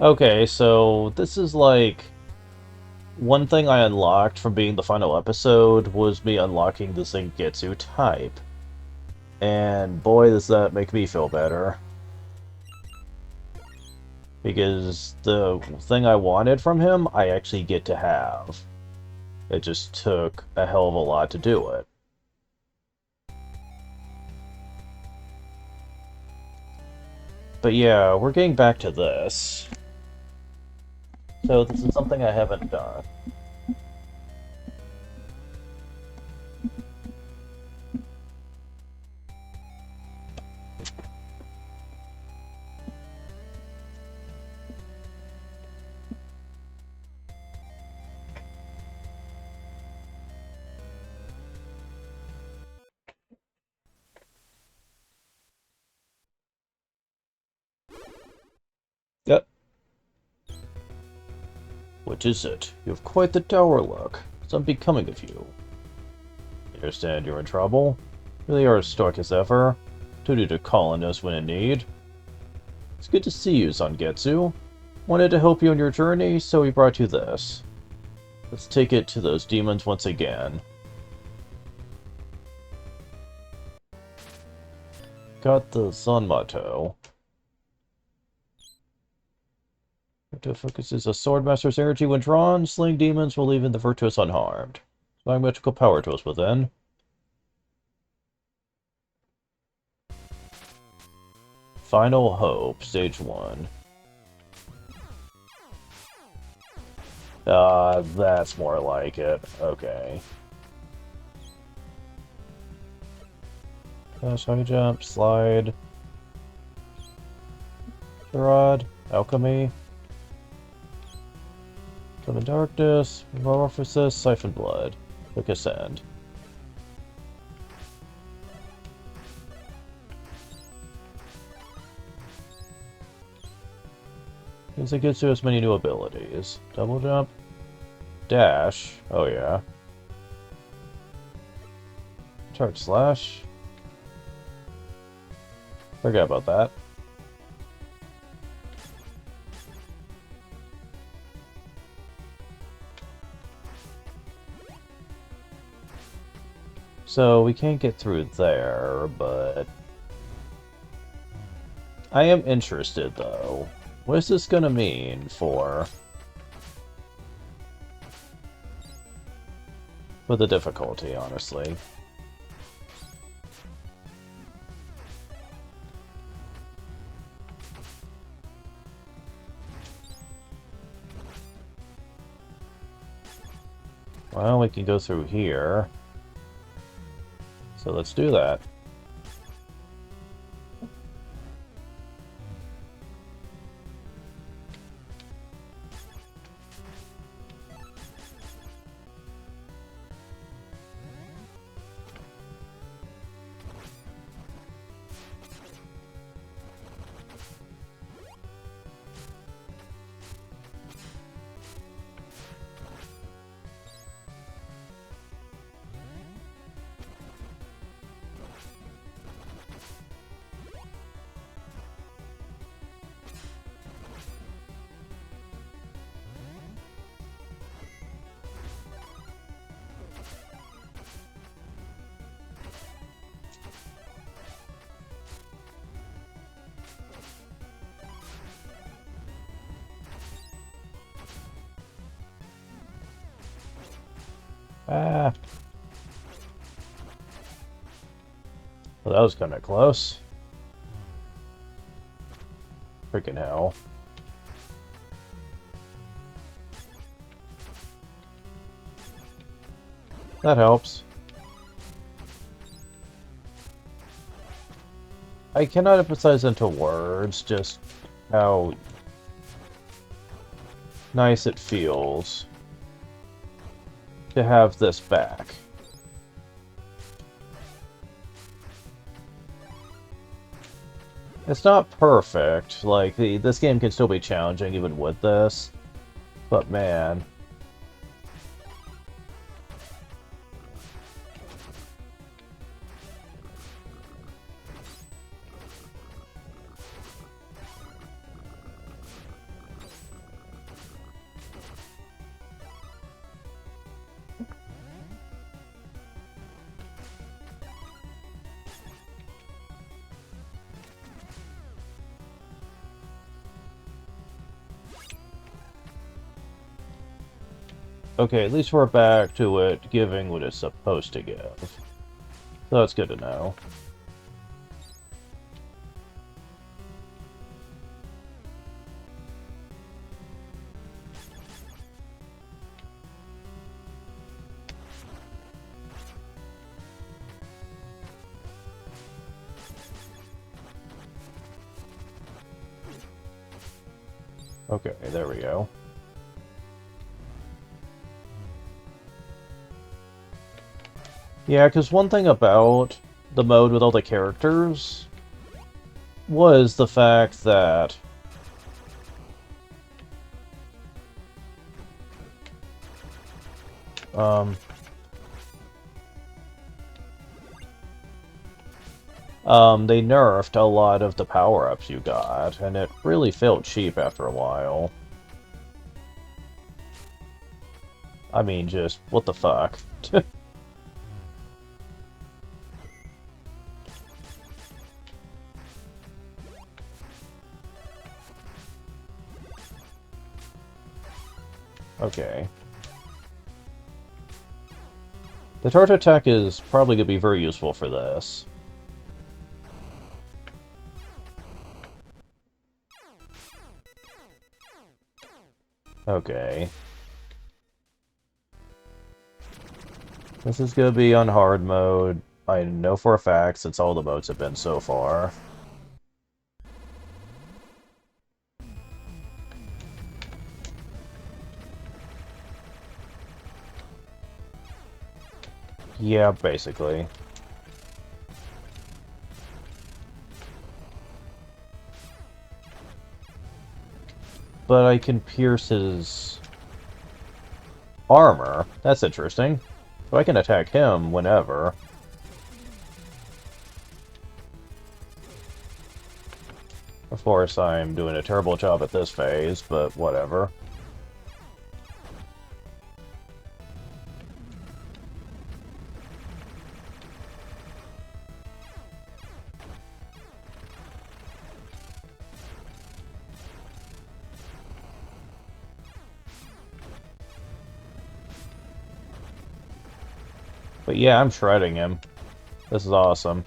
Okay, so this is like one thing I unlocked from being the final episode was me unlocking the Zangetsu type. And boy, does that make me feel better. Because the thing I wanted from him, I actually get to have. It just took a hell of a lot to do it. But yeah, we're getting back to this. So this is something I haven't done. Yep. Which is it? You have quite the dour look. It's unbecoming of you. I understand you're in trouble. Really are as stoic as ever. Don't need to call on us when in need. It's good to see you, Zangetsu. Wanted to help you on your journey, so we brought you this. Let's take it to those demons once again. Got the Zanmato. Virtua focuses a swordmaster's energy when drawn. Slaying demons will leave the virtuous unharmed. My magical power dwells within. Final Hope, Stage 1. That's more like it. Okay. Dash, high jump, slide, Rod, Alchemy, Come in Darkness, Metamorphosis, Siphon Blood, Quick Ascend. Means it gives us many new abilities. Double jump, dash, oh yeah. Charge slash. Forget about that. So we can't get through there, but I am interested though. What is this gonna mean for the difficulty, honestly? Well, we can go through here. So let's do that. Ah, well, that was kind of close. Freaking hell. That helps. I cannot emphasize into words just how nice it feels to have this back. It's not perfect. Like, this game can still be challenging even with this. But man. Okay, at least we're back to it giving what it's supposed to give. So that's good to know. Okay, there we go. Yeah, because one thing about the mode with all the characters was the fact that um, they nerfed a lot of the power-ups you got, and it really felt cheap after a while. I mean, just, what the fuck? Okay. The Tart Attack is probably going to be very useful for this. Okay. This is going to be on hard mode. I know for a fact, since all the modes have been so far. Yeah, basically. But I can pierce his armor. That's interesting. So I can attack him whenever. Of course, I'm doing a terrible job at this phase, but whatever. But yeah, I'm shredding him. This is awesome.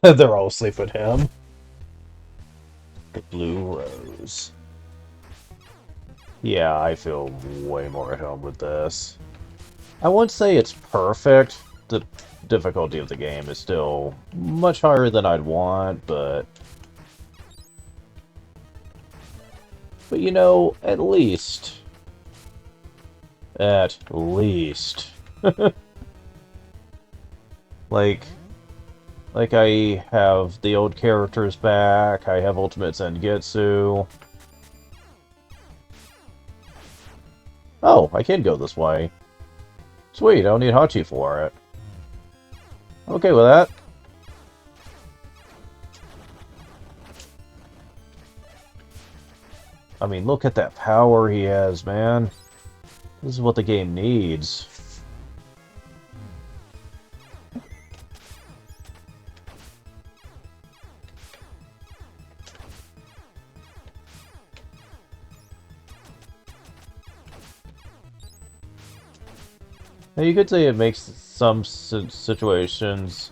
They're all asleep with him. The Blue Rose. Yeah, I feel way more at home with this. I won't say it's perfect. The difficulty of the game is still much higher than I'd want, but... But you know, at least... At least... Like... Like, I have the old characters back, I have Ultimate Zangetsu. Oh, I can go this way. Sweet, I don't need Hachi for it. Okay with that. I mean, look at that power he has, man. This is what the game needs. Now, you could say it makes some situations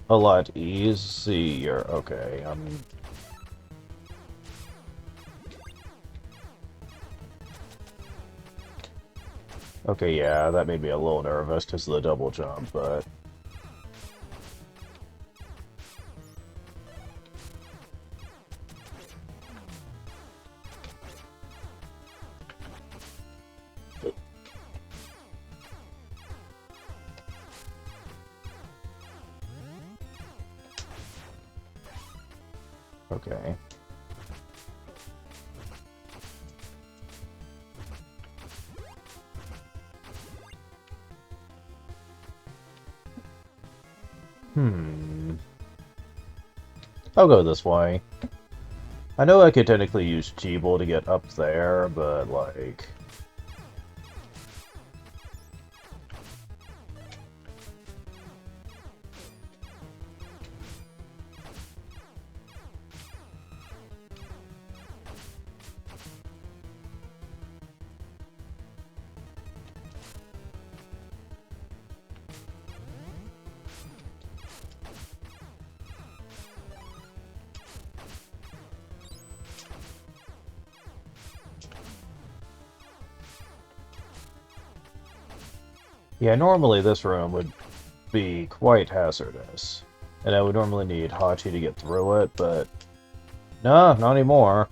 a lot easier. Okay, Okay, yeah, that made me a little nervous because of the double jump, but... Okay. I'll go this way. I know I could technically use Cheeble to get up there, but, like... Yeah, normally this room would be quite hazardous. And I would normally need Hachi to get through it, but... No, not anymore.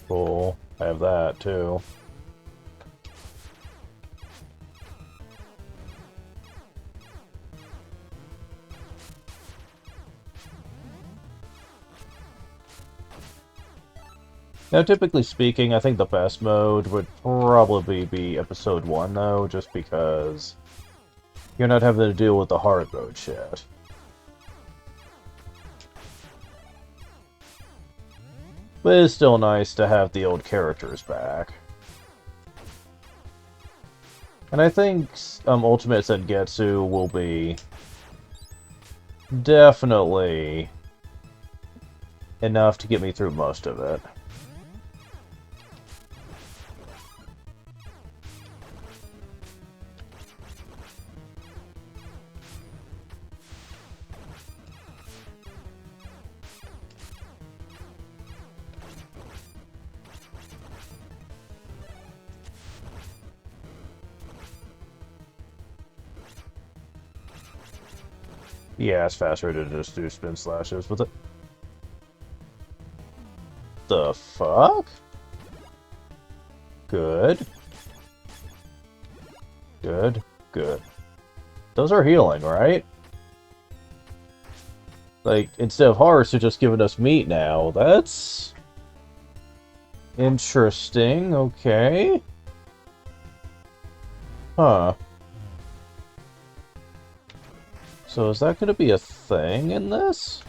Cool. I have that, too. Now, typically speaking, I think the best mode would probably be Episode 1, though, just because you're not having to deal with the hard mode shit. But it's still nice to have the old characters back. And I think Ultimate Sengetsu will be definitely enough to get me through most of it. Yeah, it's faster to just do spin slashes with it. The fuck? Good. Good. Good. Those are healing, right? Like, instead of hearts, they're just giving us meat now. That's... interesting. Okay. Huh. So is that going to be a thing in this?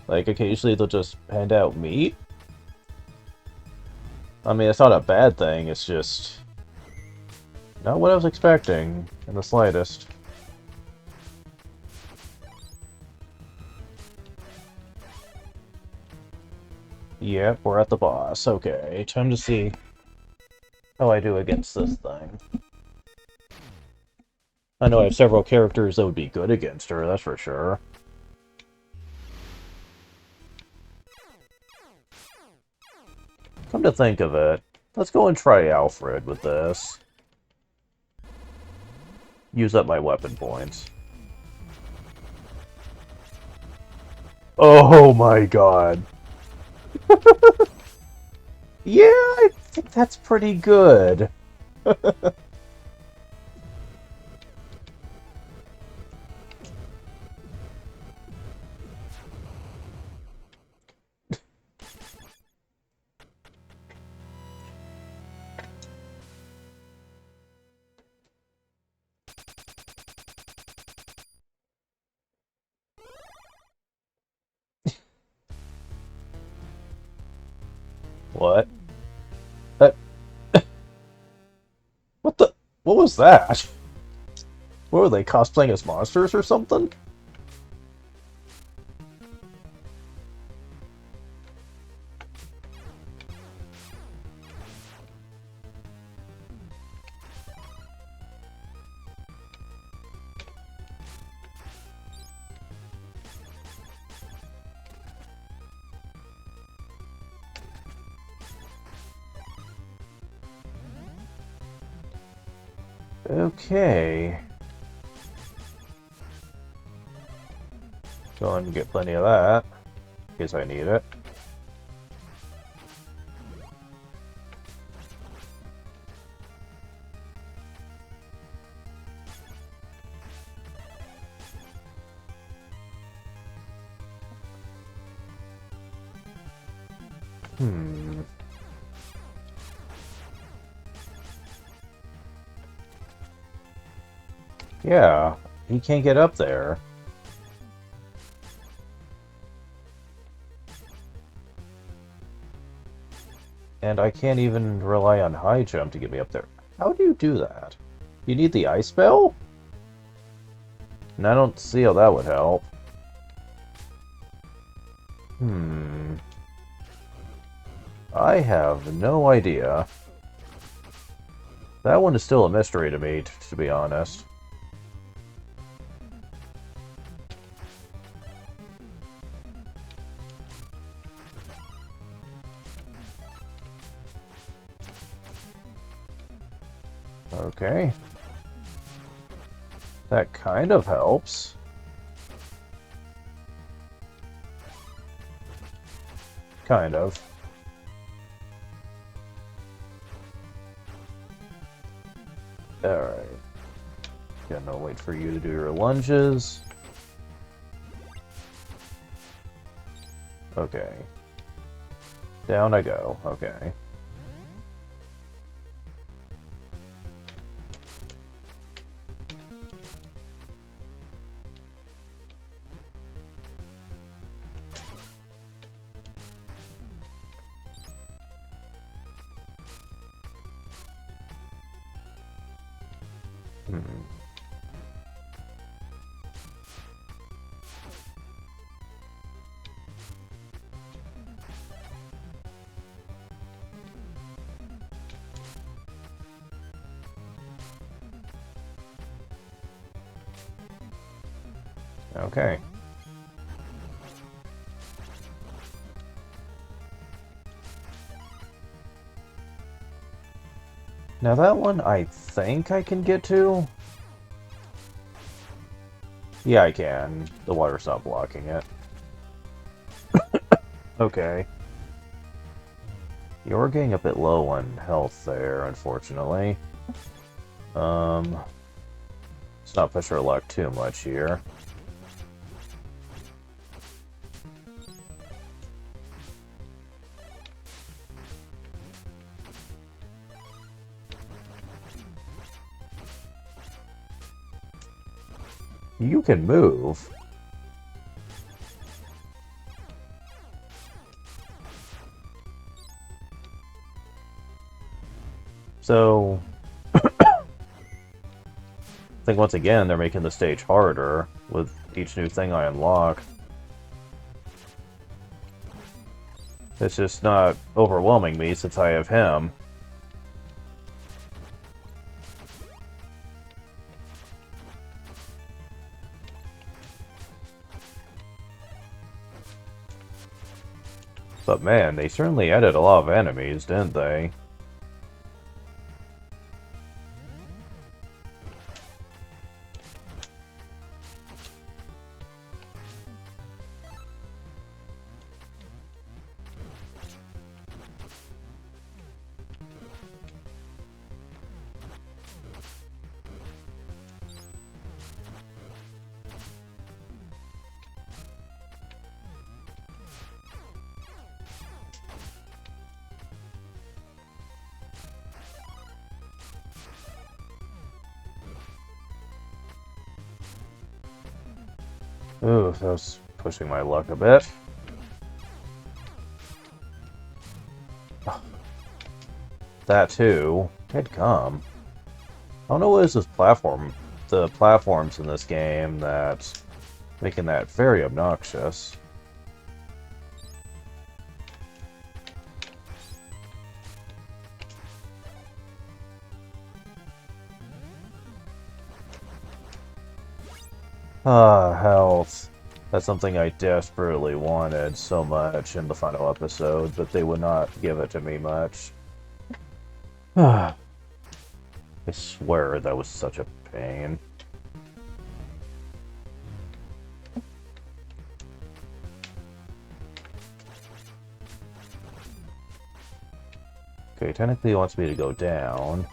Like, occasionally they'll just hand out meat? I mean, it's not a bad thing, it's just... not what I was expecting, in the slightest. Yep, we're at the boss. Okay, time to see how I do against this thing. I know I have several characters that would be good against her, that's for sure. Come to think of it, let's go and try Alfred with this. Use up my weapon points. Oh my god. Yeah, I think that's pretty good. What? Uh, what the? What was that? What were they, cosplaying as monsters or something? Okay. Go and get plenty of that, in case I need it. Yeah, he can't get up there. And I can't even rely on high jump to get me up there. How do you do that? You need the ice spell? And I don't see how that would help. I have no idea. That one is still a mystery to me, to be honest. Okay. That kind of helps. Kind of. Alright. Gonna wait for you to do your lunges. Okay. Down I go. Okay. Okay. Now that one I think I can get to. Yeah, I can. The water's not blocking it. Okay. You're getting a bit low on health there, unfortunately. Let's not push our luck too much here. You can move. So, I think once again they're making the stage harder with each new thing I unlock. It's just not overwhelming me since I have him. But man, they certainly added a lot of enemies, didn't they? Ooh, that was pushing my luck a bit. That too. It'd come. I don't know what is this platform. The platforms in this game that's making that very obnoxious. Ah, health. That's something I desperately wanted so much in the final episode, but they would not give it to me much. I swear that was such a pain. Okay, technically he wants me to go down.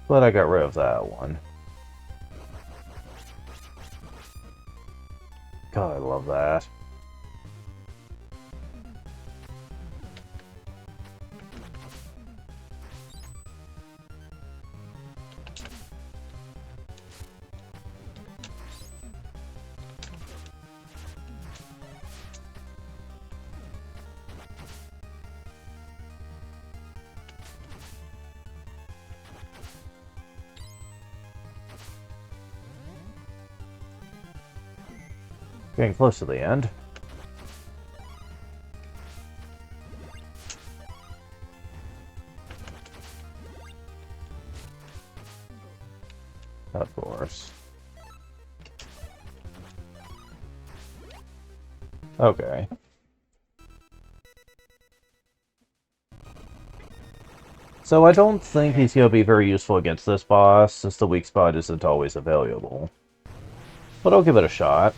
But I got rid of that one. God, I love that. Getting close to the end. Of course. Okay. So I don't think he's going to be very useful against this boss, since the weak spot isn't always available. But I'll give it a shot.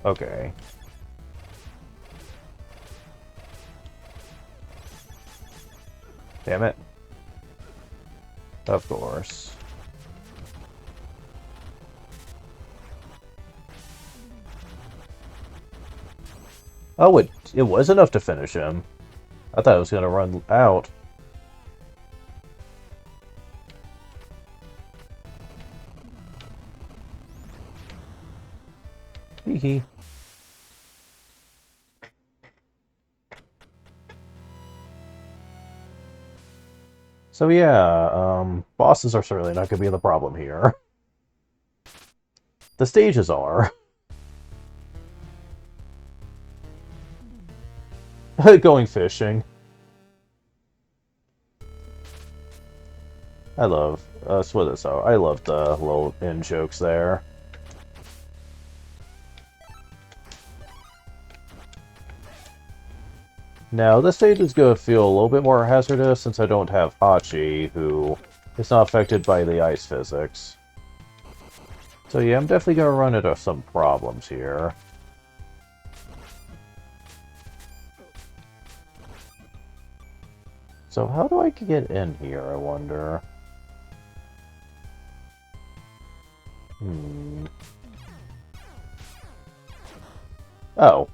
Okay. Damn it. Of course. Oh, it was enough to finish him. I thought it was going to run out. Hee hee. So yeah, bosses are certainly not going to be the problem here. The stages are. Going fishing. I love, I love the little in-jokes there. Now, this stage is going to feel a little bit more hazardous since I don't have Hachi, who is not affected by the ice physics. So yeah, I'm definitely going to run into some problems here. So how do I get in here, I wonder? Oh.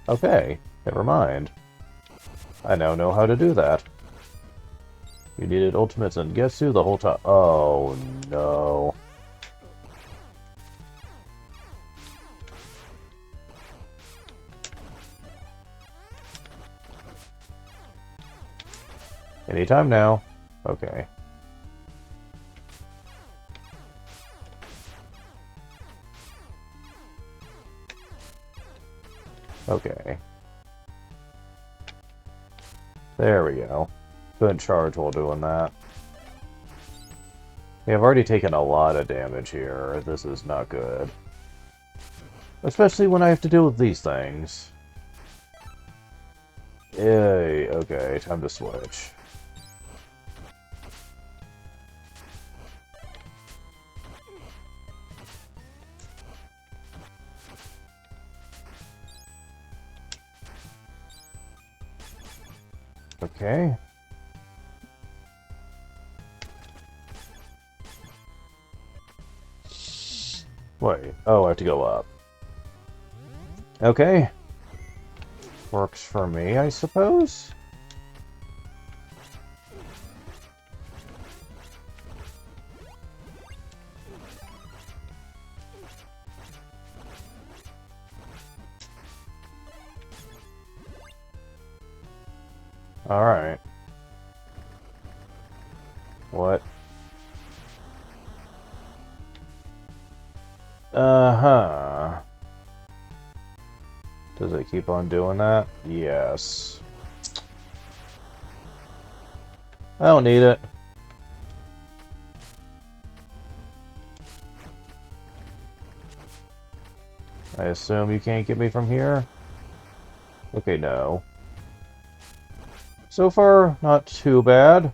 Okay, never mind. I now know how to do that. You needed ultimates and Getsu the whole time. Oh, no. Anytime now. Okay. Okay. There we go. Couldn't charge while doing that. Yeah, I've already taken a lot of damage here. This is not good. Especially when I have to deal with these things. Yay, okay, time to switch. Okay. Wait, oh, I have to go up. Okay. Works for me, I suppose? Alright. What? Uh-huh. Does it keep on doing that? Yes. I don't need it. I assume you can't get me from here? Okay, no. So far, not too bad.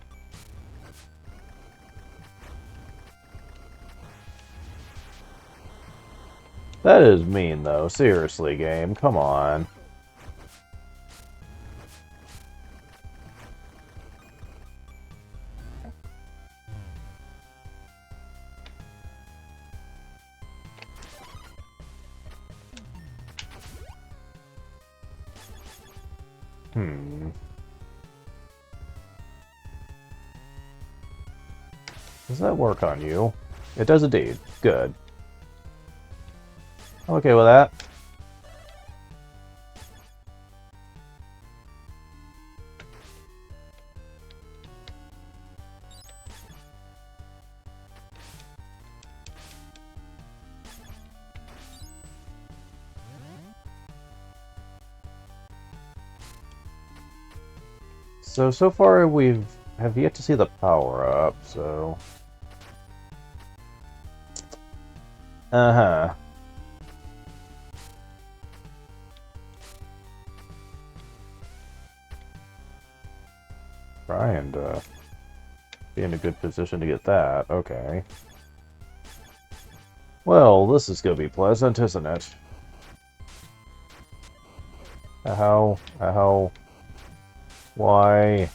That is mean, though. Seriously, game. Come on. Does that work on you? It does indeed. Good. I'm okay with that. So far we've have yet to see the power up, so... Uh-huh. Try and, be in a good position to get that. Okay. Well, this is gonna be pleasant, isn't it? How? How? Why?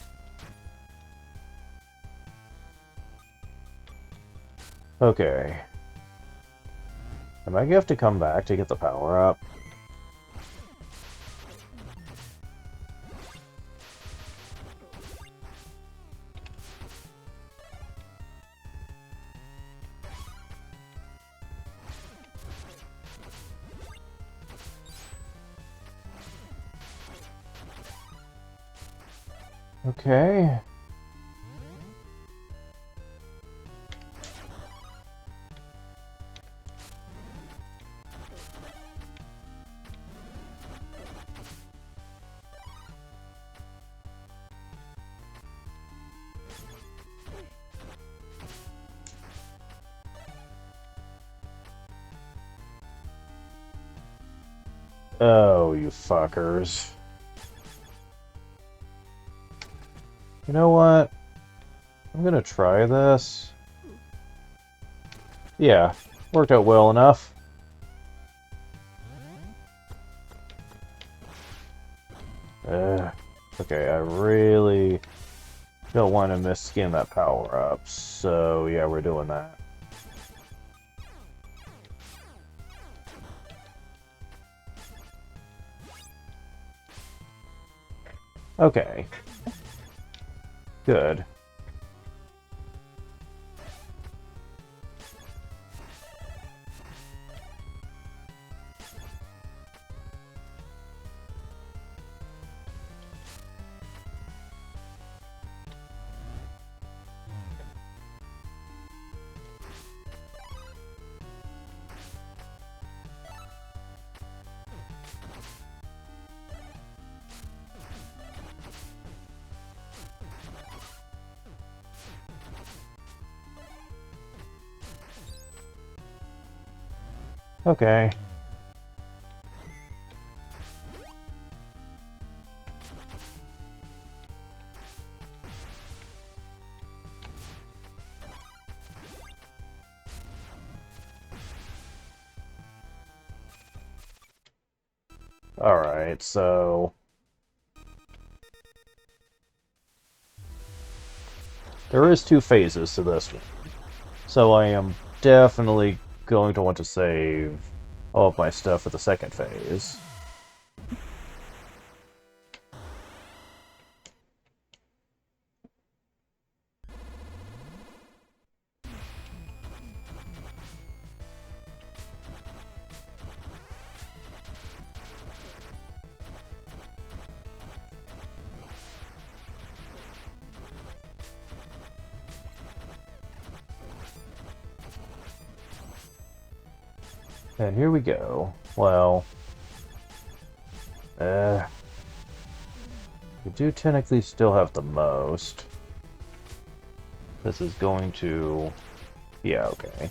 Okay. Am I gonna have to come back to get the power up? Okay. Oh, you fuckers. You know what? I'm gonna try this. Yeah, worked out well enough. Okay, I really don't want to miss skin that power up, so yeah, we're doing that. Okay. Good. Okay. Alright, so... there is two phases to this one. So I am definitely going to want to save all of my stuff for the second phase. And here we go. Well... we do technically still have the most. This is going to... Yeah, okay.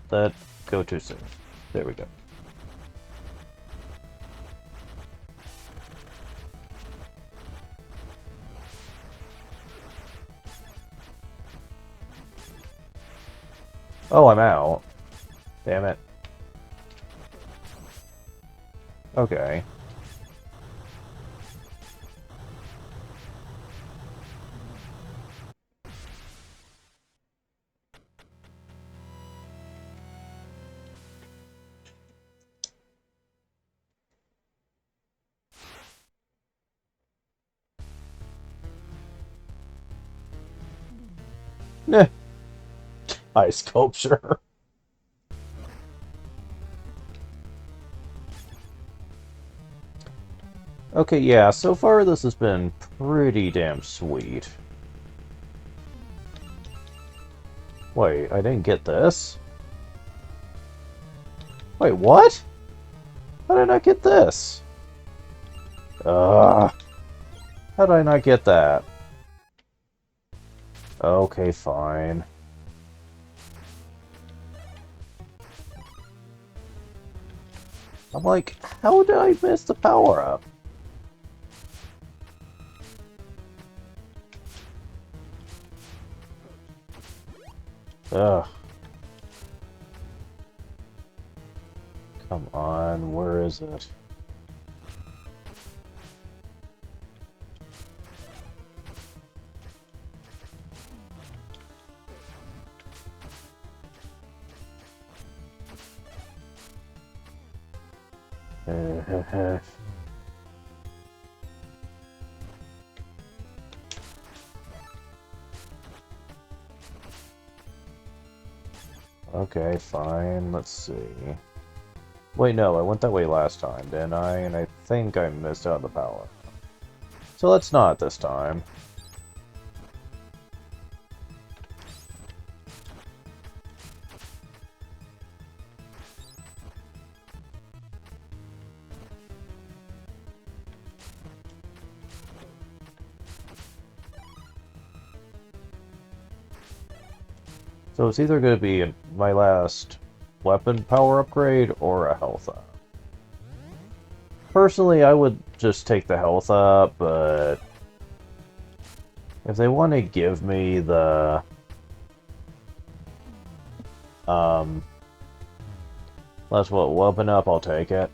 That go too soon. There we go. Oh, I'm out. Damn it. Okay. Nah. Ice sculpture. Okay, yeah, so far this has been pretty damn sweet. Wait, I didn't get this? Wait, what? How did I not get this? Ugh. How did I not get that? Okay, fine. I'm like, how did I miss the power-up? Ugh. Come on, where is it? Okay, fine, let's see. Wait, no, I went that way last time, didn't I? And I think I missed out on the power. So let's not this time. So it's either going to be my last weapon power upgrade or a health up. Personally, I would just take the health up, but if they want to give me the last weapon up, I'll take it.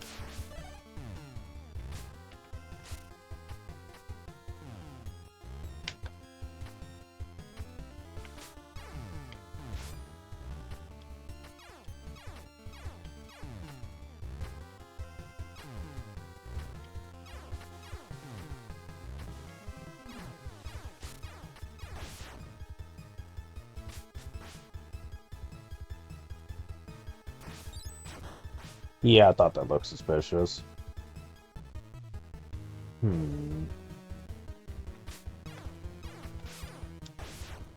Yeah, I thought that looked suspicious.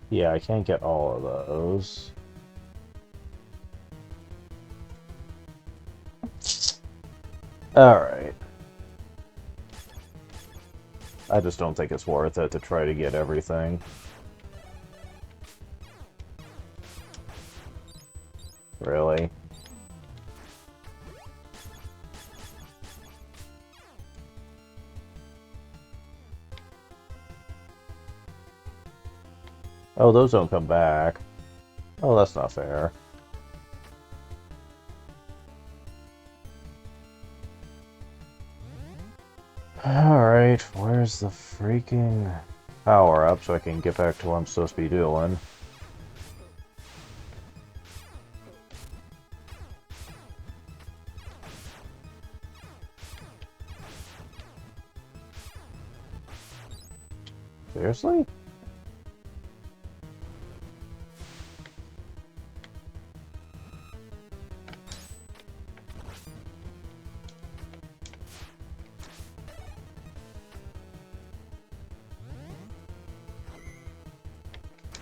Yeah, I can't get all of those. Alright. I just don't think it's worth it to try to get everything. Really? Oh, those don't come back. Oh, that's not fair. Alright, where's the freaking power up so I can get back to what I'm supposed to be doing? Seriously?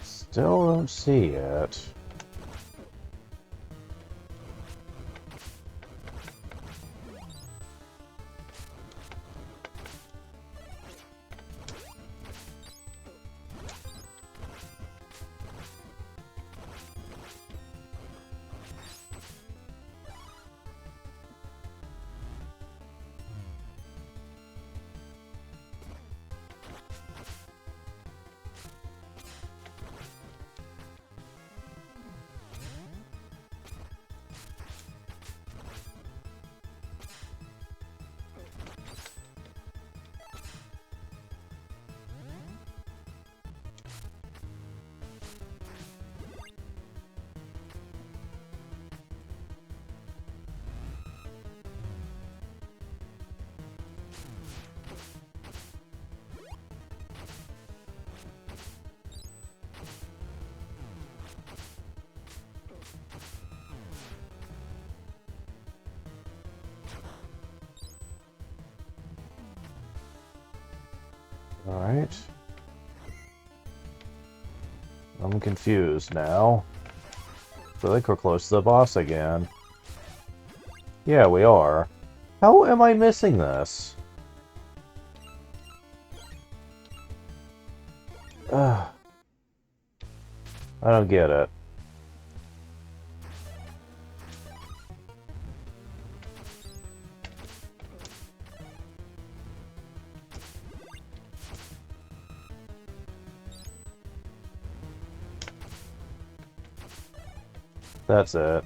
Still don't see it. Alright. I'm confused now. I feel like we're close to the boss again. Yeah, we are. How am I missing this? Ugh. I don't get it. That's it.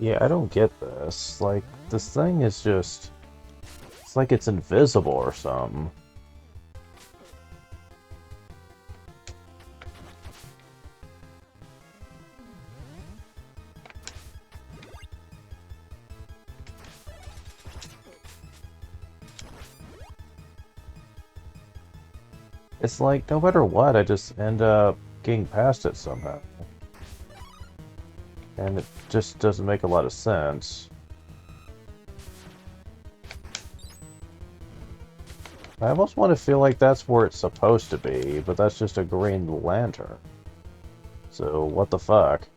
Yeah, I don't get this. Like, this thing is just... It's like it's invisible or something. It's like, no matter what, I just end up getting past it somehow. And it just doesn't make a lot of sense. I almost want to feel like that's where it's supposed to be, but that's just a Green Lantern. So, what the fuck?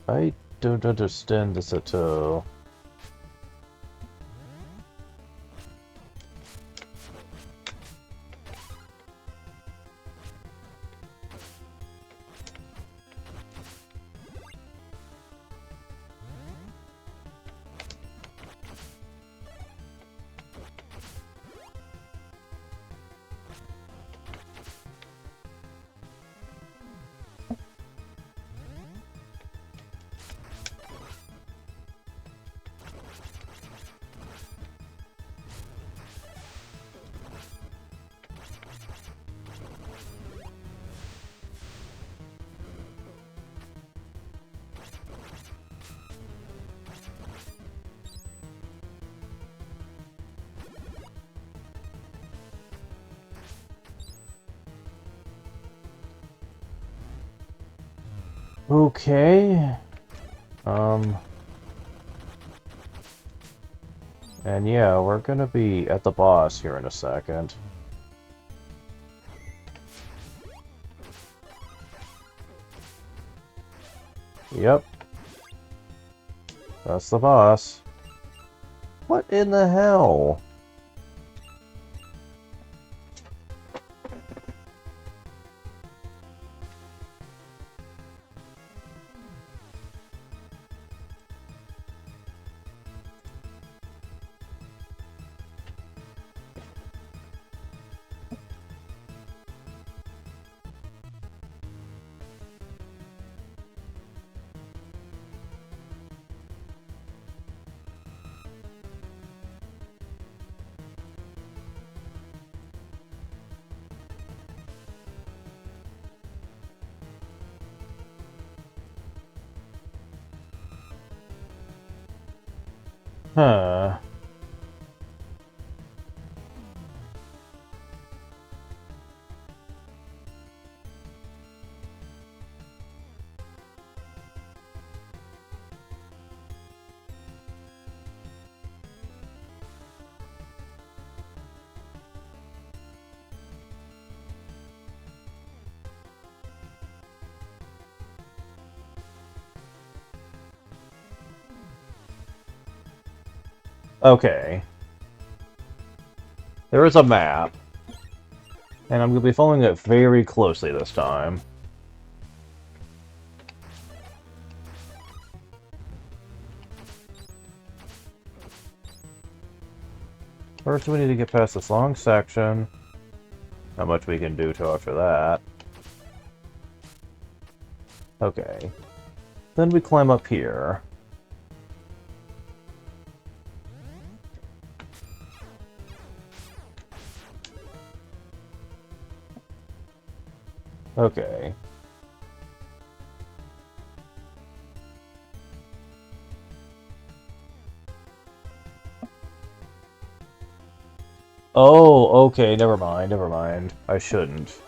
I don't understand this at all. Okay. And yeah, we're gonna be at the boss here in a second. Yep. That's the boss. What in the hell? Huh. Okay. There is a map, and I'm going to be following it very closely this time. First, we need to get past this long section. Not much we can do to after that. Okay. Then we climb up here. Okay. Oh, okay, never mind, never mind. I shouldn't.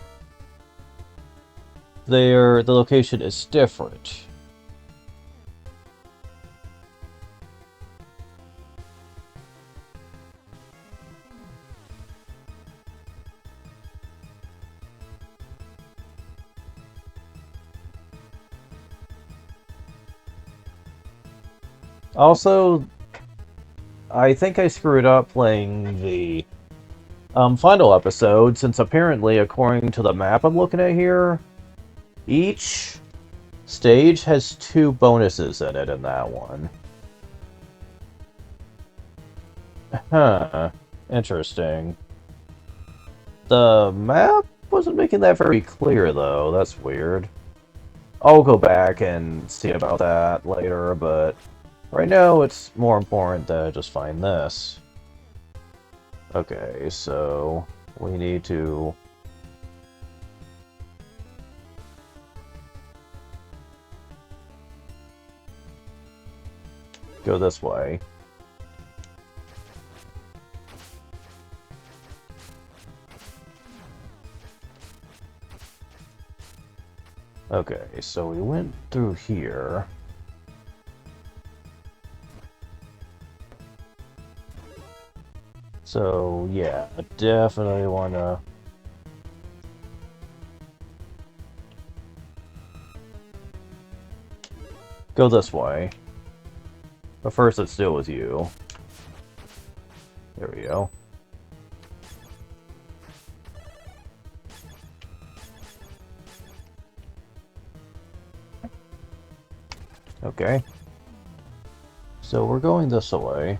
The location is different. Also, I think I screwed up playing the final episode, since apparently, according to the map I'm looking at here, each stage has 2 bonuses in it in that one. Huh. Interesting. The map wasn't making that very clear, though. That's weird. I'll go back and see about that later, but right now it's more important that I just find this. Okay, so we need to... go this way. Okay, so we went through here. So, yeah, definitely want to... go this way. But first, let's deal with you. There we go. Okay. So we're going this way.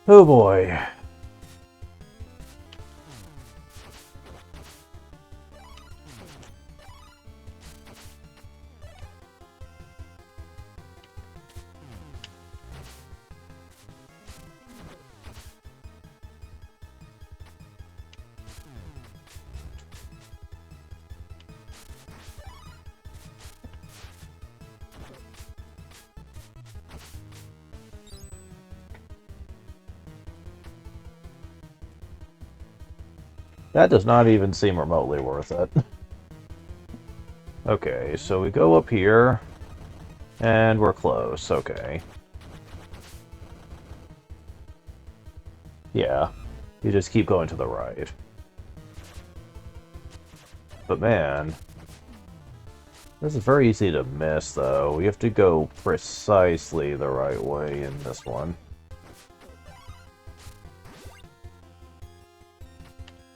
Oh boy. That does not even seem remotely worth it. Okay, so we go up here, and we're close, okay. Yeah, you just keep going to the right. But man, this is very easy to miss, though. You have to go precisely the right way in this one.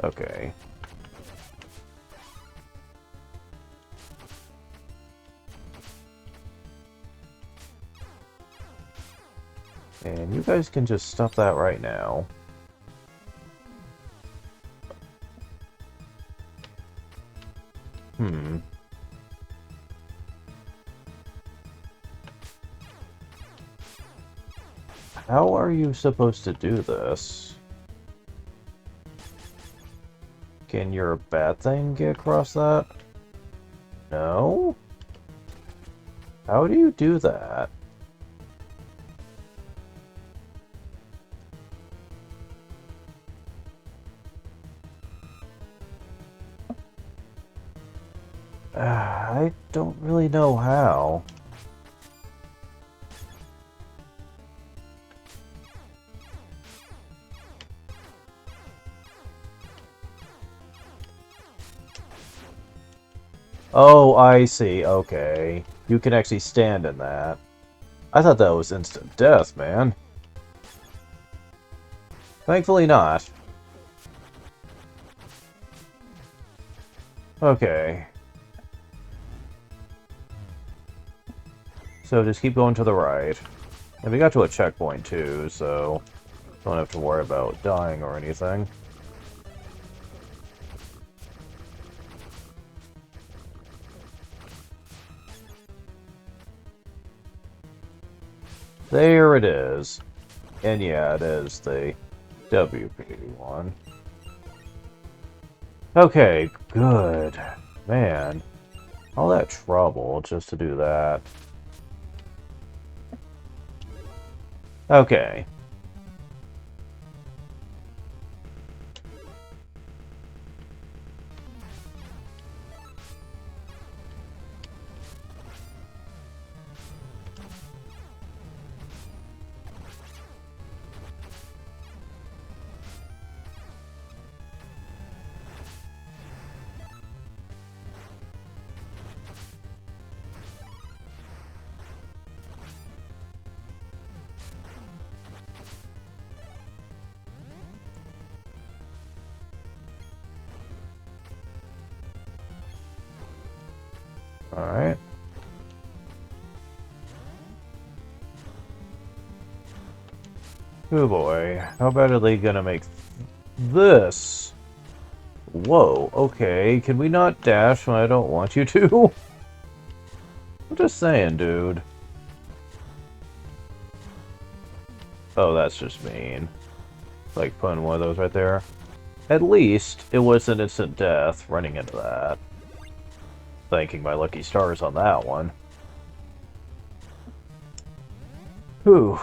Okay. And you guys can just stop that right now. Hmm. How are you supposed to do this? Can your bat thing get across that? No? How do you do that? I don't really know how. Oh, I see. Okay. You can actually stand in that. I thought that was instant death, man. Thankfully not. Okay. So just keep going to the right. And we got to a checkpoint too, so don't have to worry about dying or anything. There it is. And yeah, it is the WP one. Okay, good. Man, all that trouble just to do that. Okay. Alright. Oh boy. How bad are they gonna make this? Whoa, okay. Can we not dash when I don't want you to? I'm just saying, dude. Oh, that's just mean. Like putting one of those right there. At least it was an instant death running into that. Thanking my lucky stars on that one. Whew.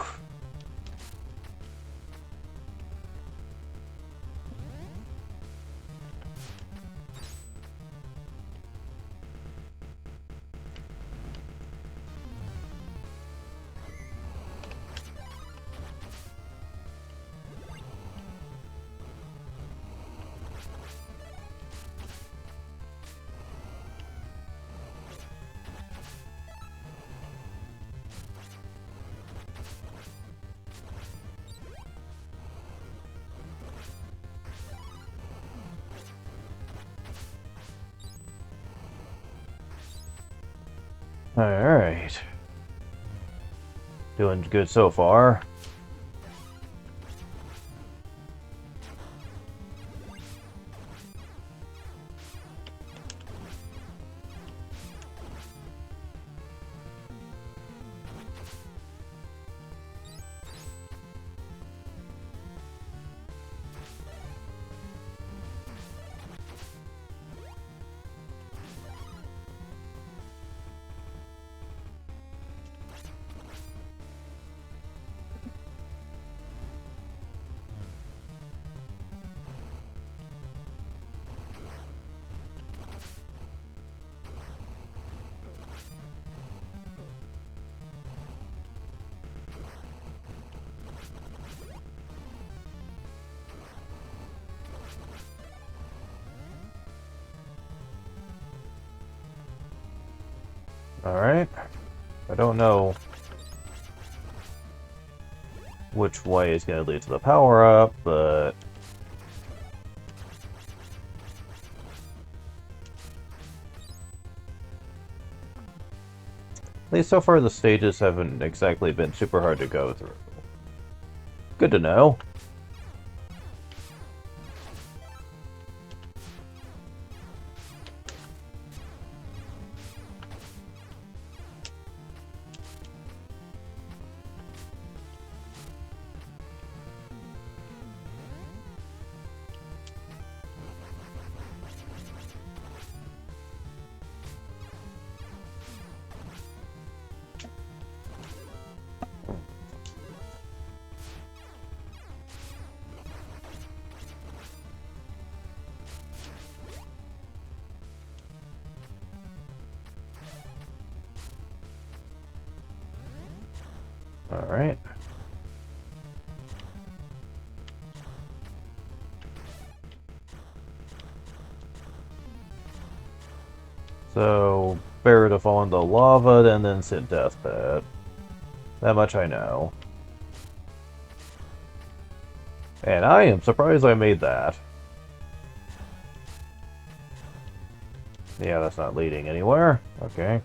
Alright. Doing good so far. Alright. I don't know which way is going to lead to the power-up, but... At least so far the stages haven't exactly been super hard to go through. Good to know. Alright. So, better to fall into lava than then sit deathbed. That much I know. And I am surprised I made that. Yeah, that's not leading anywhere. Okay.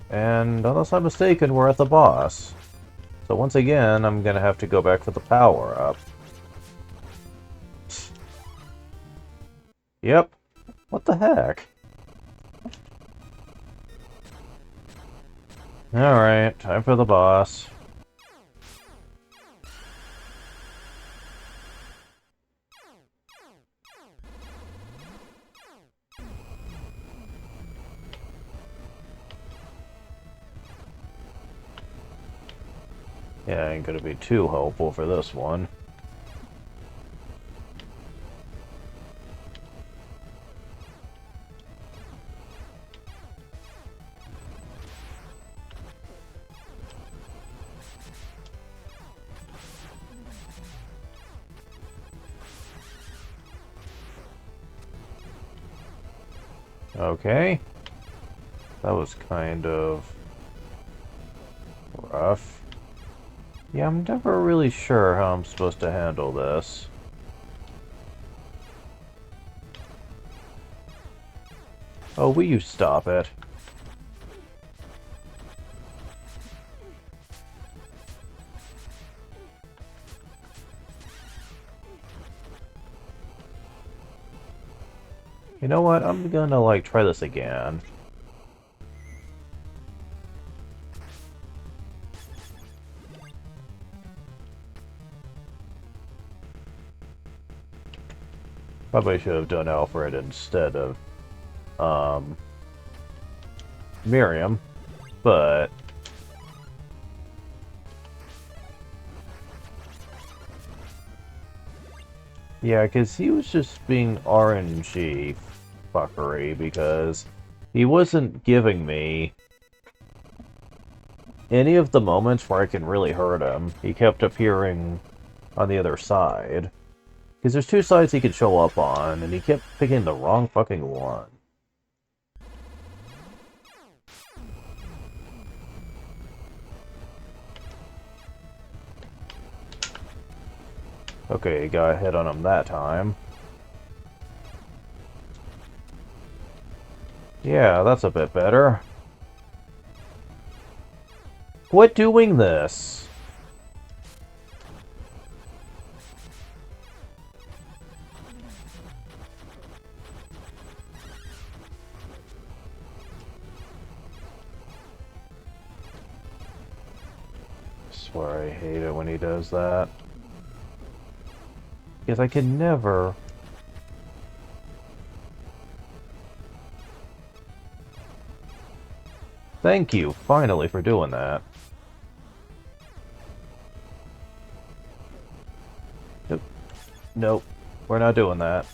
And unless I'm mistaken, we're at the boss. So once again, I'm gonna have to go back for the power-up. Yep. What the heck? Alright, time for the boss. Yeah, I ain't gonna be too hopeful for this one. Okay. That was kind of rough. Yeah, I'm never really sure how I'm supposed to handle this. Oh, will you stop it? You know what? I'm gonna, like, try this again. Probably should have done Alfred instead of, Miriam, but... Yeah, because he was just being RNG fuckery, because he wasn't giving me any of the moments where I can really hurt him. He kept appearing on the other side. Because there's two sides he could show up on, and he kept picking the wrong fucking one. Okay, got a hit on him that time. Yeah, that's a bit better. Quit doing this! I swear I hate it when he does that. Because I can never... Thank you, finally, for doing that. Nope. Nope. We're not doing that.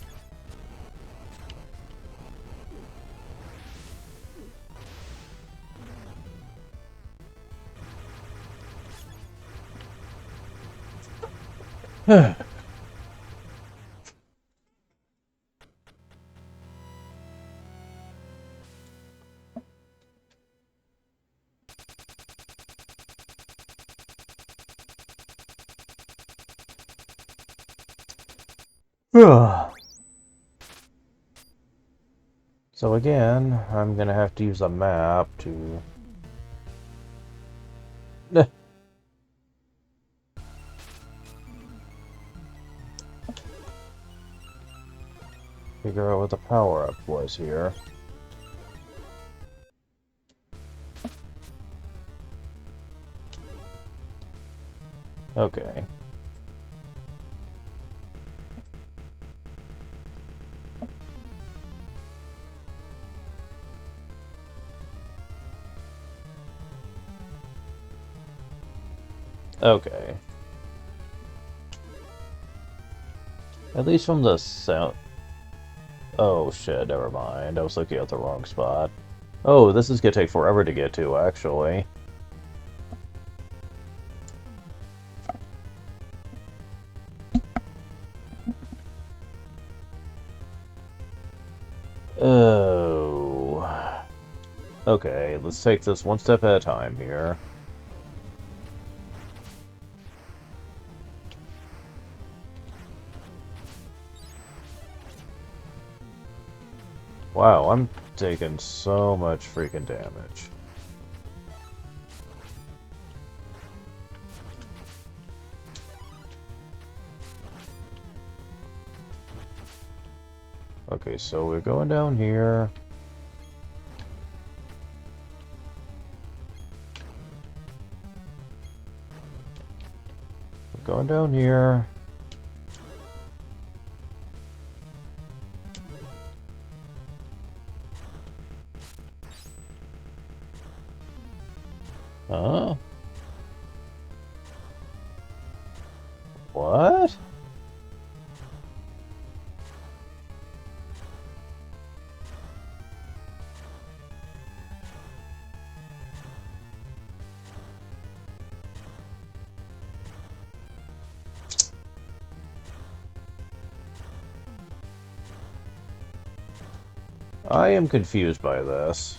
So again, I'm gonna have to use a map to... figure out what the power-up was here. Okay. Okay. At least from the sound... Oh shit, never mind. I was looking at the wrong spot. Oh, this is gonna take forever to get to, actually. Oh. Okay, let's take this one step at a time here. Wow, I'm taking so much freaking damage. Okay, so we're going down here. We're going down here. Huh? What? I am confused by this.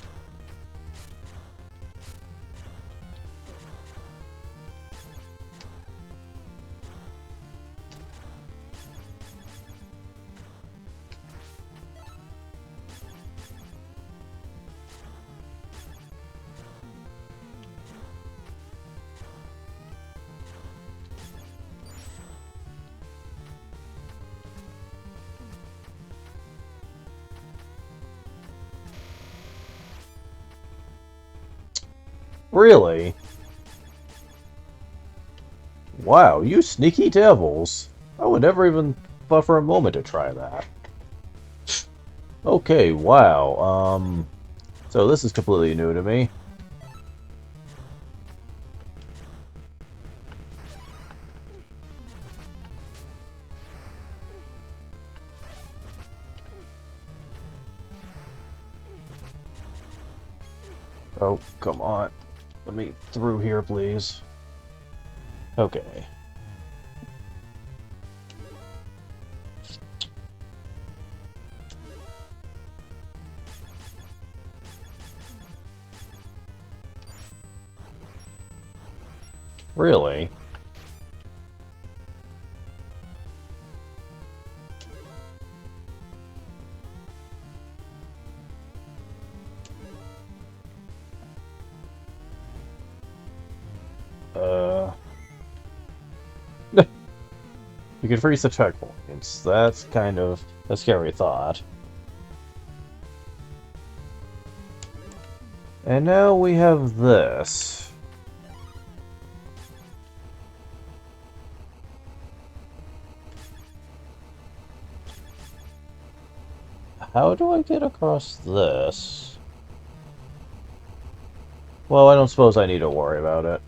Really? Wow, you sneaky devils. I would never even thought for a moment to try that. Okay, wow. So this is completely new to me. Oh, come on. Let me through here, please. Okay. Really? Uh... You can freeze the checkpoints. That's kind of a scary thought. And now we have this. How do I get across this? Well, I don't suppose I need to worry about it,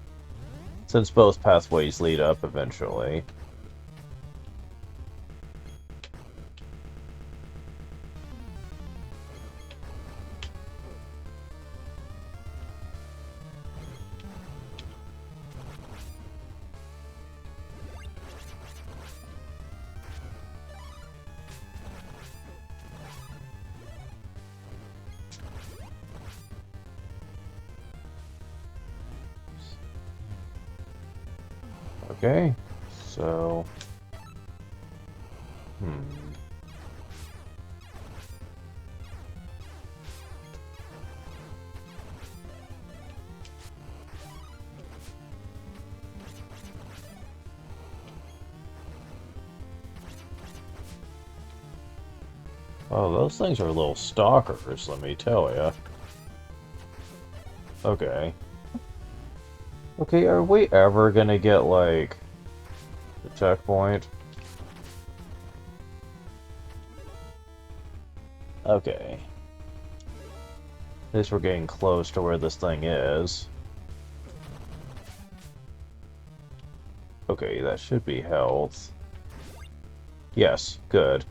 since both pathways lead up eventually. Okay, so... Oh, those things are little stalkers, let me tell ya. Okay. Okay, are we ever gonna get, like, the checkpoint? Okay. At least we're getting close to where this thing is. Okay, that should be health. Yes, good.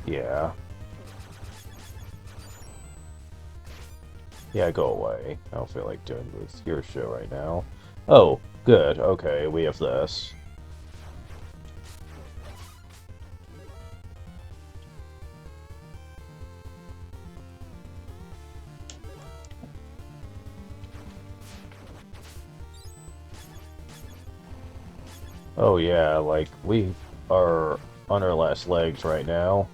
Yeah. Yeah, go away. I don't feel like doing this your show right now. Oh, good. Okay, we have this. Oh yeah, like, we are on our last legs right now.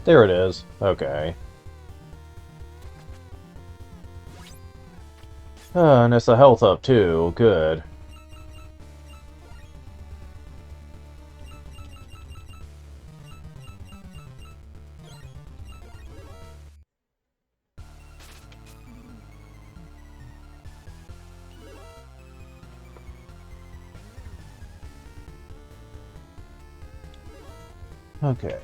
There it is. Okay. And it's a health up too. Good. Okay.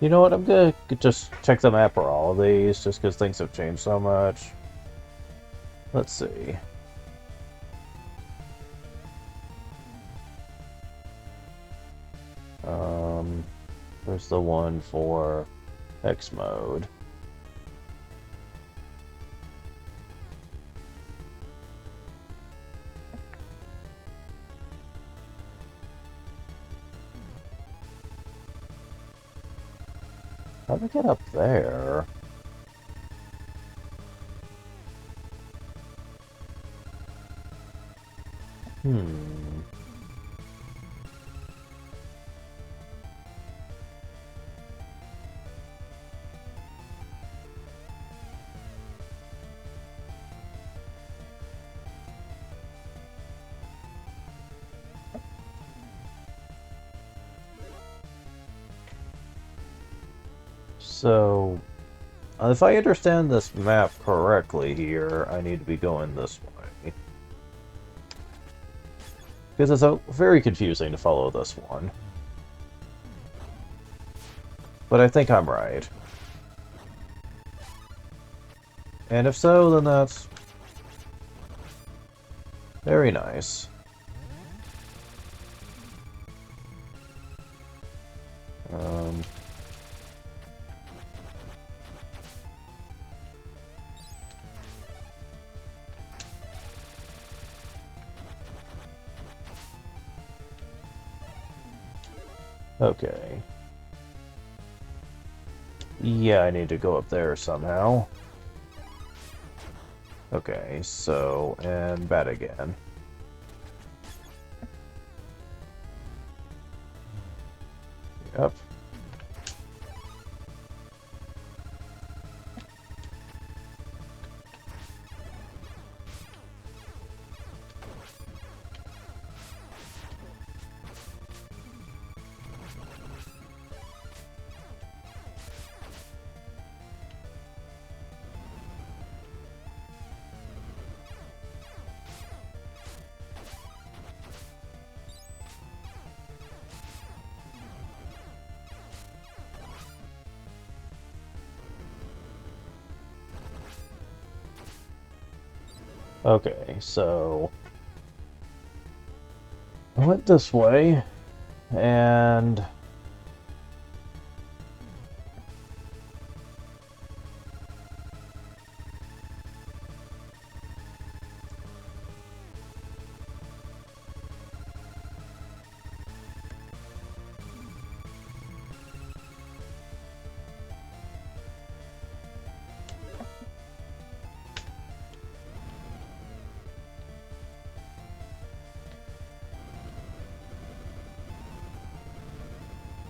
You know what? I'm gonna just check the map for all of these, just because things have changed so much. Let's see. Um, there's the one for X mode. How do we get up there? Hmm. So, if I understand this map correctly here, I need to be going this way. Because it's very confusing to follow this one. But I think I'm right. And if so, then that's very nice. Um, okay. Yeah, I need to go up there somehow. Okay, so, and bat again. Yep. Okay, so I went this way, and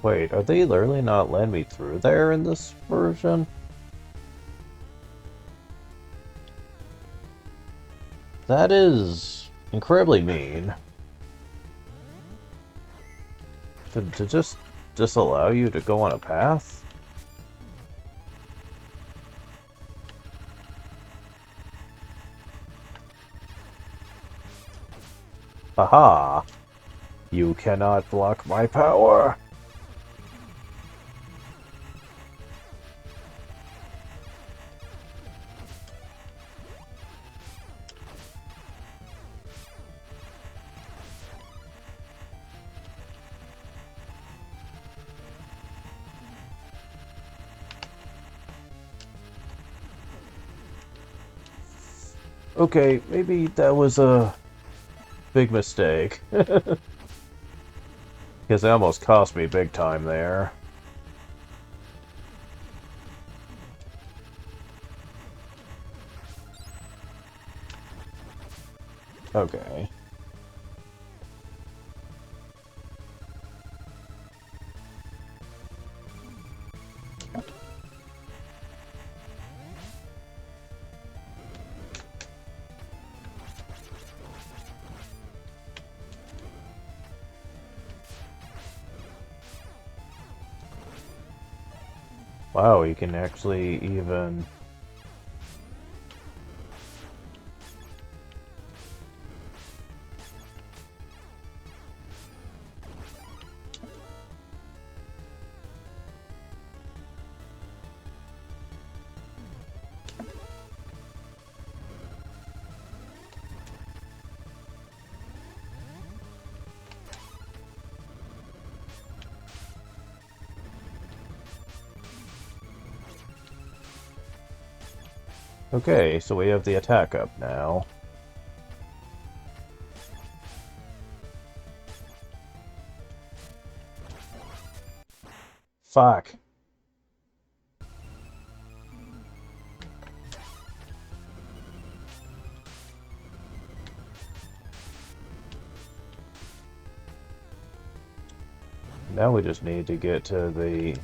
wait, are they literally not letting me through there in this version? That is incredibly mean. To just disallow you to go on a path? Aha! You cannot block my power! Okay, maybe that was a big mistake. Because it almost cost me big time there. Okay. Wow, you can actually even... Okay, so we have the attack up now. Fuck. Now we just need to get to the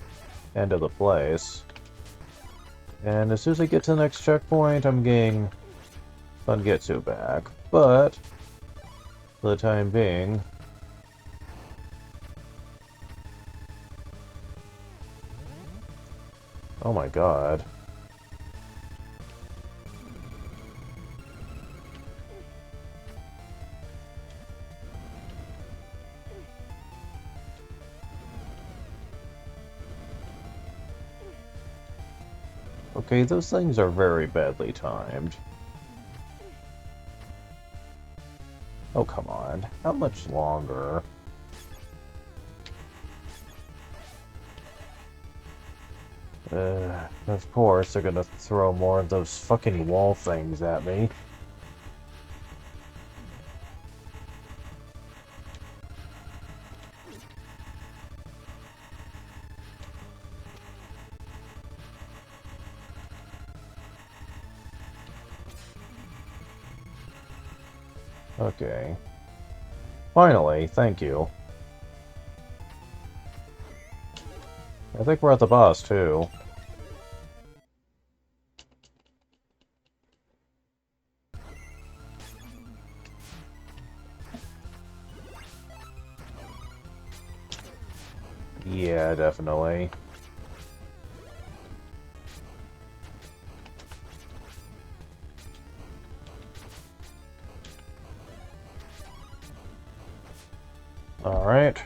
end of the place. And as soon as I get to the next checkpoint, I'm getting Zangetsu back. But, for the time being... Oh my god. Okay, those things are very badly timed. Oh, come on. How much longer? Of course, they're gonna throw more of those fucking wall things at me. Okay. Finally, thank you. I think we're at the boss, too. Yeah, definitely. Alright.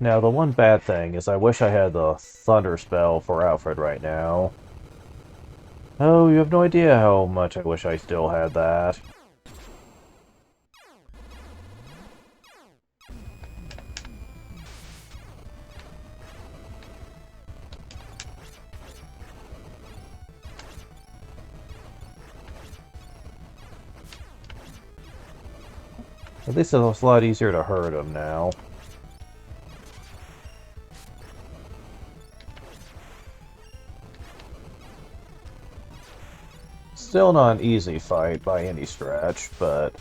Now, the one bad thing is I wish I had the Thunder Spell for Alfred right now. Oh, you have no idea how much I wish I still had that. At least it's a lot easier to hurt him now. Still not an easy fight by any stretch, but...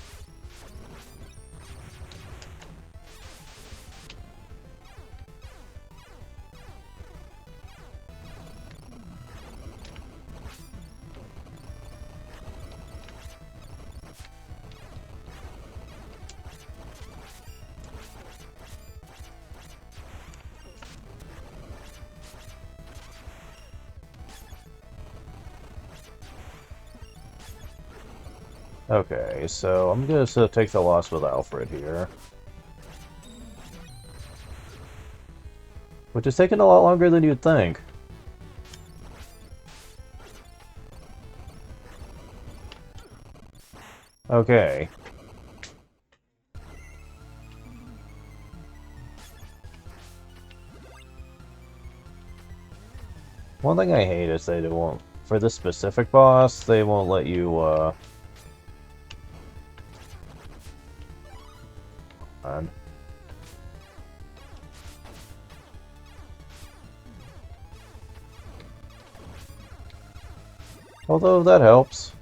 Okay, so I'm gonna take the loss with Alfred here. Which is taking a lot longer than you'd think. Okay. One thing I hate is they won't, for this specific boss, they won't let you, on. Although that helps.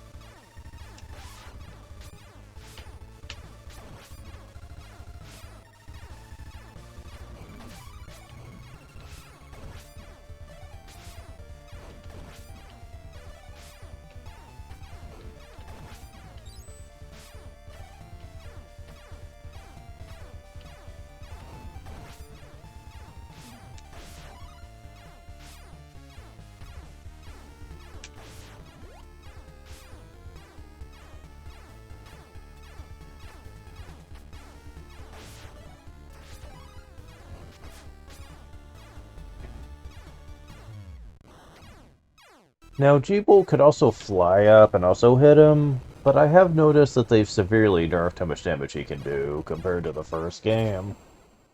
Now, Jeeble could also fly up and also hit him, but I have noticed that they've severely nerfed how much damage he can do compared to the first game.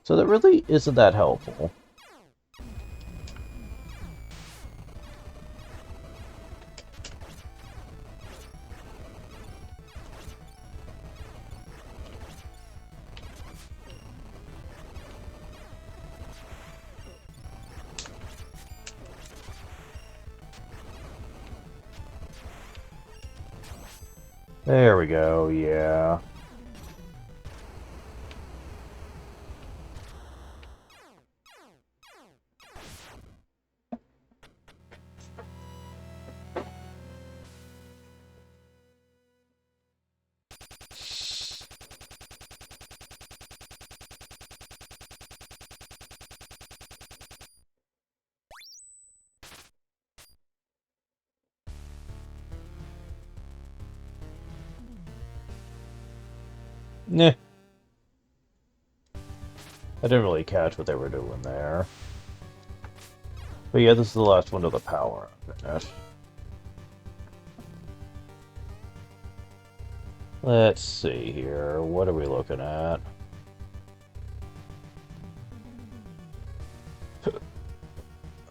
So that really isn't that helpful. There we go, yeah. Nah. I didn't really catch what they were doing there. But yeah, this is the last one of the power up. Let's see here. What are we looking at?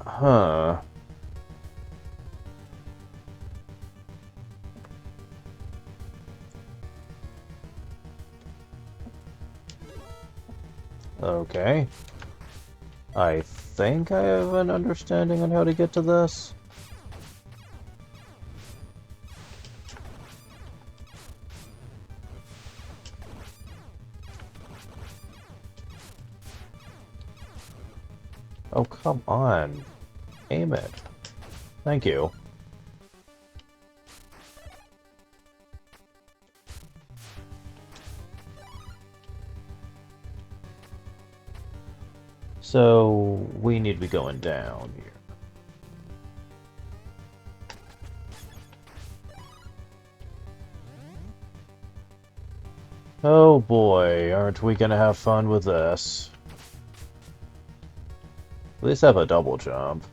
Huh. Okay. I think I have an understanding on how to get to this. Oh, come on. Aim it. Thank you. So, we need to be going down here. Oh boy, aren't we gonna have fun with this? At least have a double jump.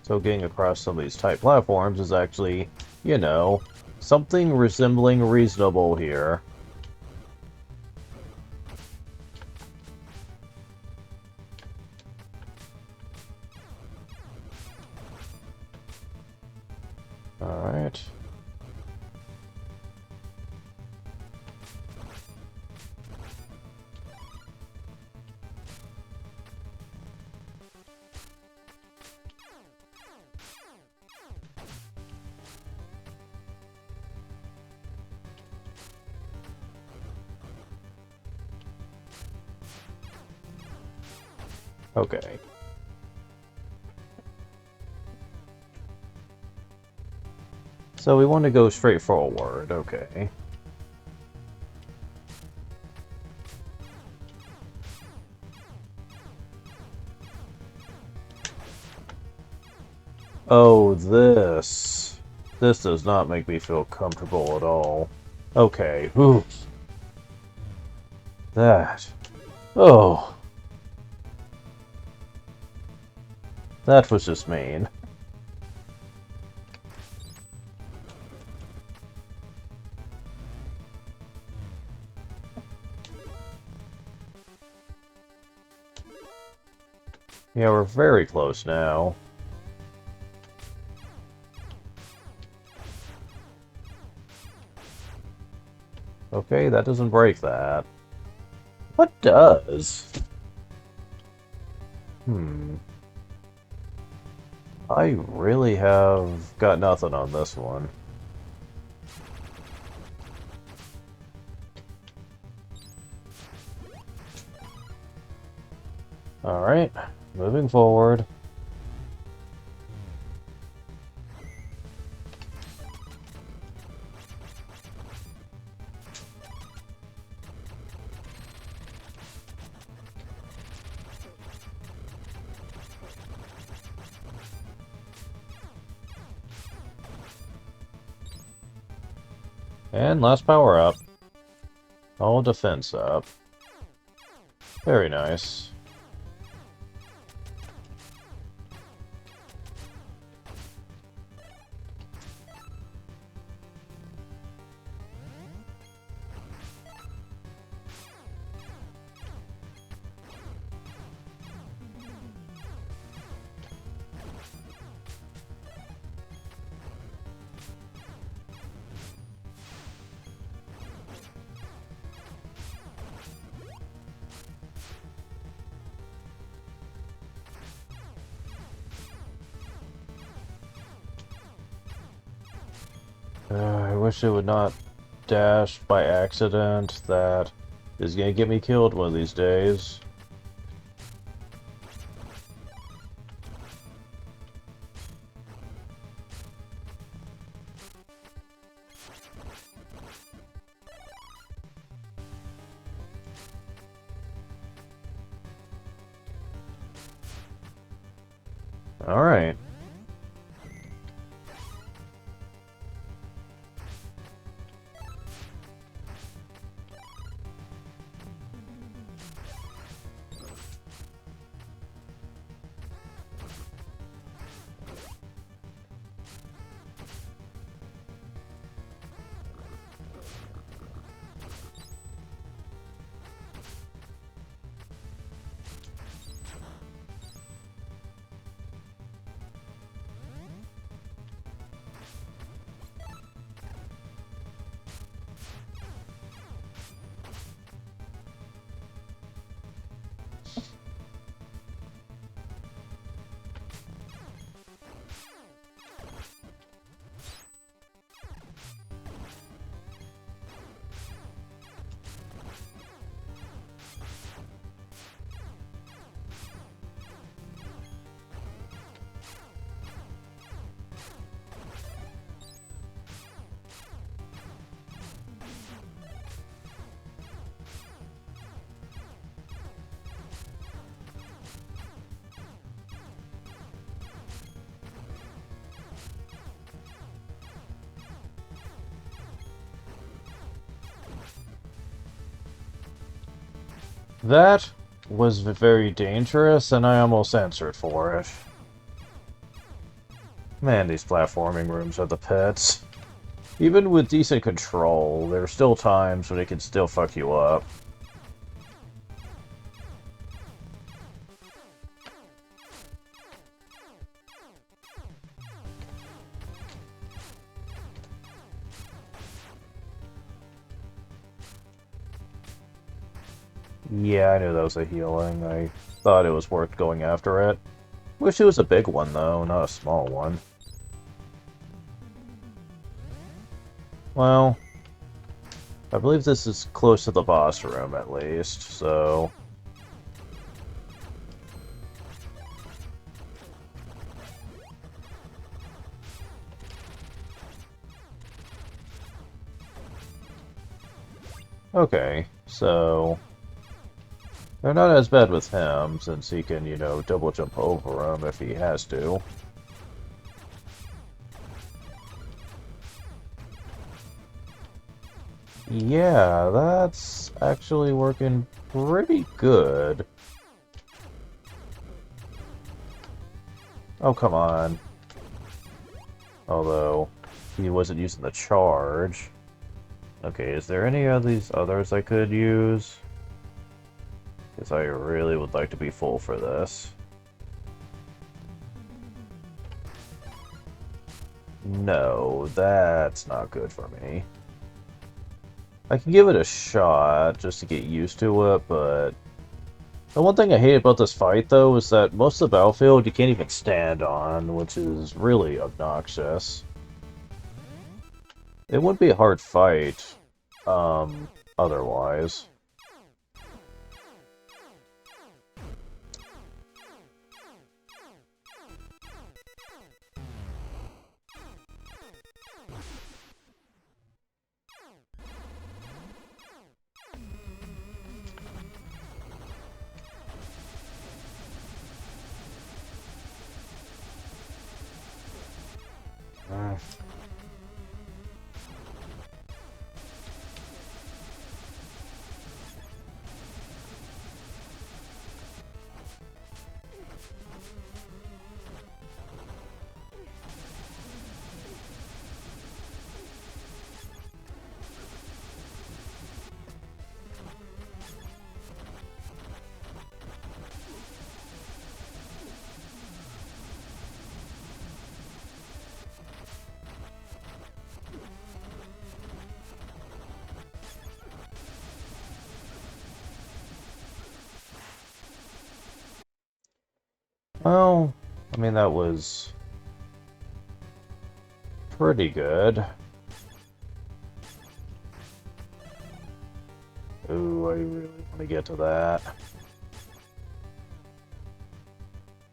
So getting across some of these tight platforms is actually, you know, something resembling reasonable here. Alright. Okay. So we want to go straight forward, okay. Oh, this. This does not make me feel comfortable at all. Okay, oof. That. Oh. That was just mean. Yeah, we're very close now. Okay, that doesn't break that. What does? I really have got nothing on this one. Alright, moving forward. And last power up. All defense up. Very nice. I wish it would not dash by accident. That is gonna get me killed one of these days. Alright. That was very dangerous, and I almost answered for it. Man, these platforming rooms are the pits. Even with decent control, there are still times when it can still fuck you up. Yeah, I knew that was a healing. I thought it was worth going after it. Wish it was a big one, though, not a small one. Well, I believe this is close to the boss room, at least, so... Okay, so... They're not as bad with him, since he can, you know, double jump over him if he has to. Yeah, that's actually working pretty good. Oh, come on. Although, he wasn't using the charge. Okay, is there any of these others I could use? Because I really would like to be full for this. No, that's not good for me. I can give it a shot just to get used to it, but the one thing I hate about this fight, though, is that most of the battlefield you can't even stand on, which is really obnoxious. It would be a hard fight, otherwise. Uh, well, I mean, that was pretty good. Ooh, I really want to get to that.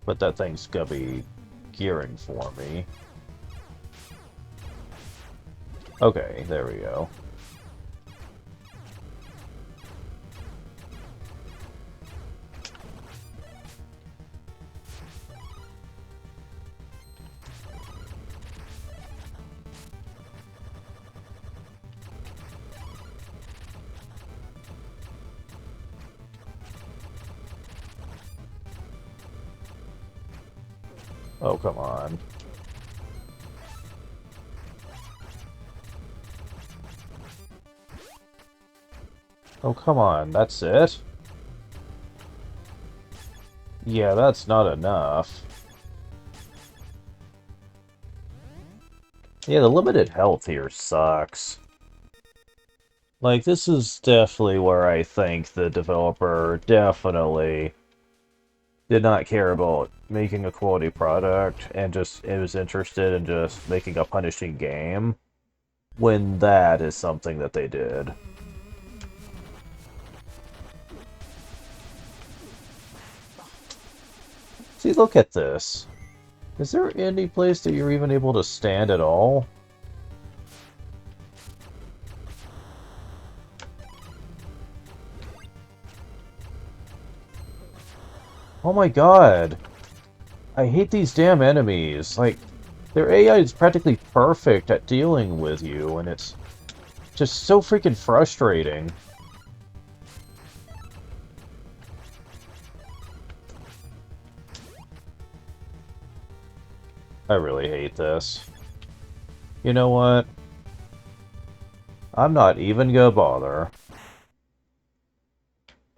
But that thing's gonna be gearing for me. Okay, there we go. Oh, come on. Oh, come on, that's it? Yeah, that's not enough. Yeah, the limited health here sucks. Like, this is definitely where I think the developer definitely did not care about making a quality product and just it was interested in just making a punishing game when that is something that they did. See, look at this. Is there any place that you're even able to stand at all? Oh my god. I hate these damn enemies. Like, their AI is practically perfect at dealing with you, and it's just so freaking frustrating. I really hate this. You know what? I'm not even gonna bother.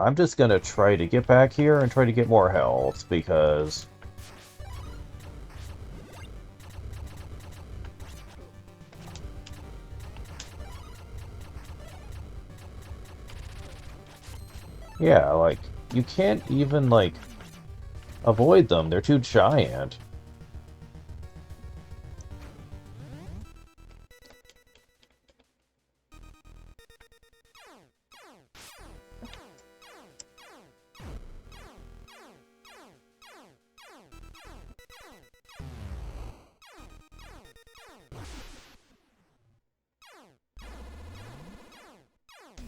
I'm just gonna try to get back here and try to get more health, because... Yeah, like, you can't even, like, avoid them. They're too giant.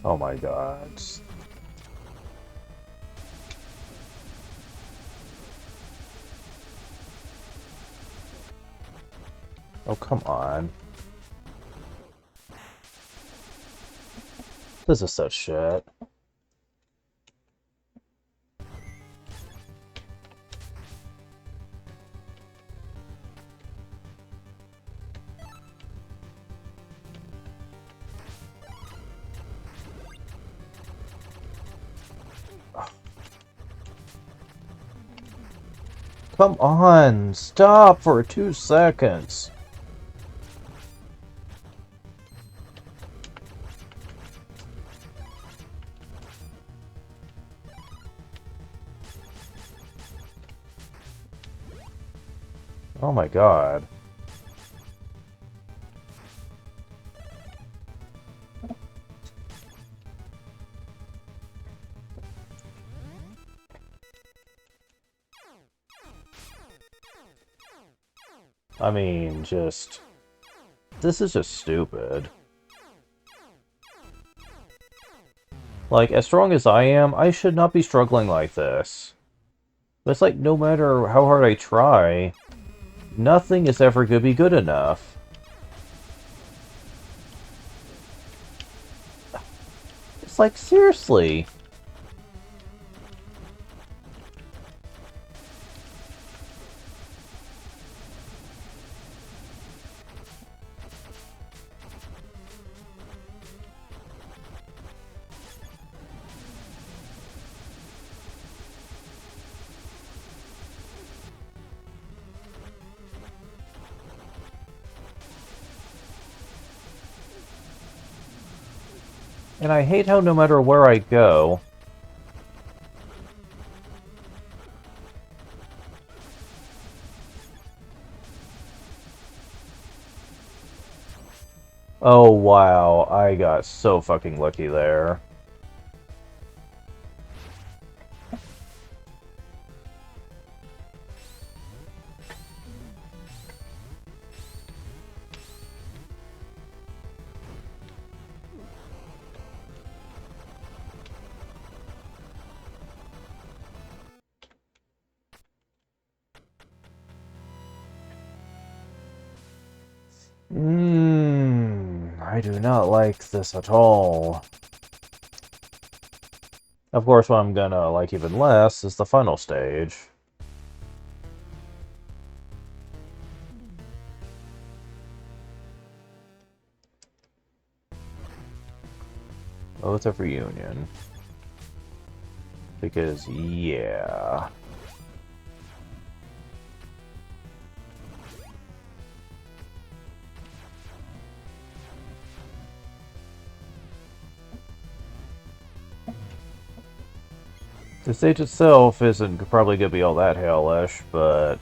Oh my god. Oh, come on. This is such shit. Come on, stop for 2 seconds. Oh my god. I mean, just... This is just stupid. Like, as strong as I am, I should not be struggling like this. But it's like, no matter how hard I try, nothing is ever gonna be good enough. It's like, seriously. And I hate how no matter where I go... Oh wow, I got so fucking lucky there. I do not like this at all. Of course, what I'm gonna like even less is the final stage. Oath of Reunion. Because, yeah... The stage itself isn't probably gonna be all that hellish, but...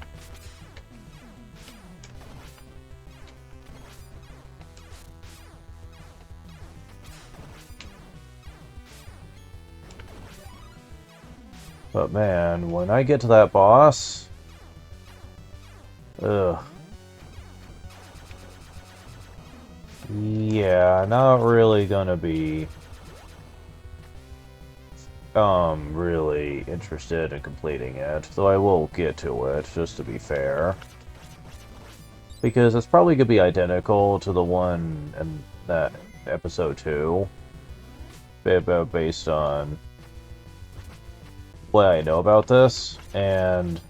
But man, when I get to that boss... Ugh. Yeah, not really gonna be... really interested in completing it, though I will get to it, just to be fair. Because it's probably gonna be identical to the one in that episode 2. Based on what I know about this, and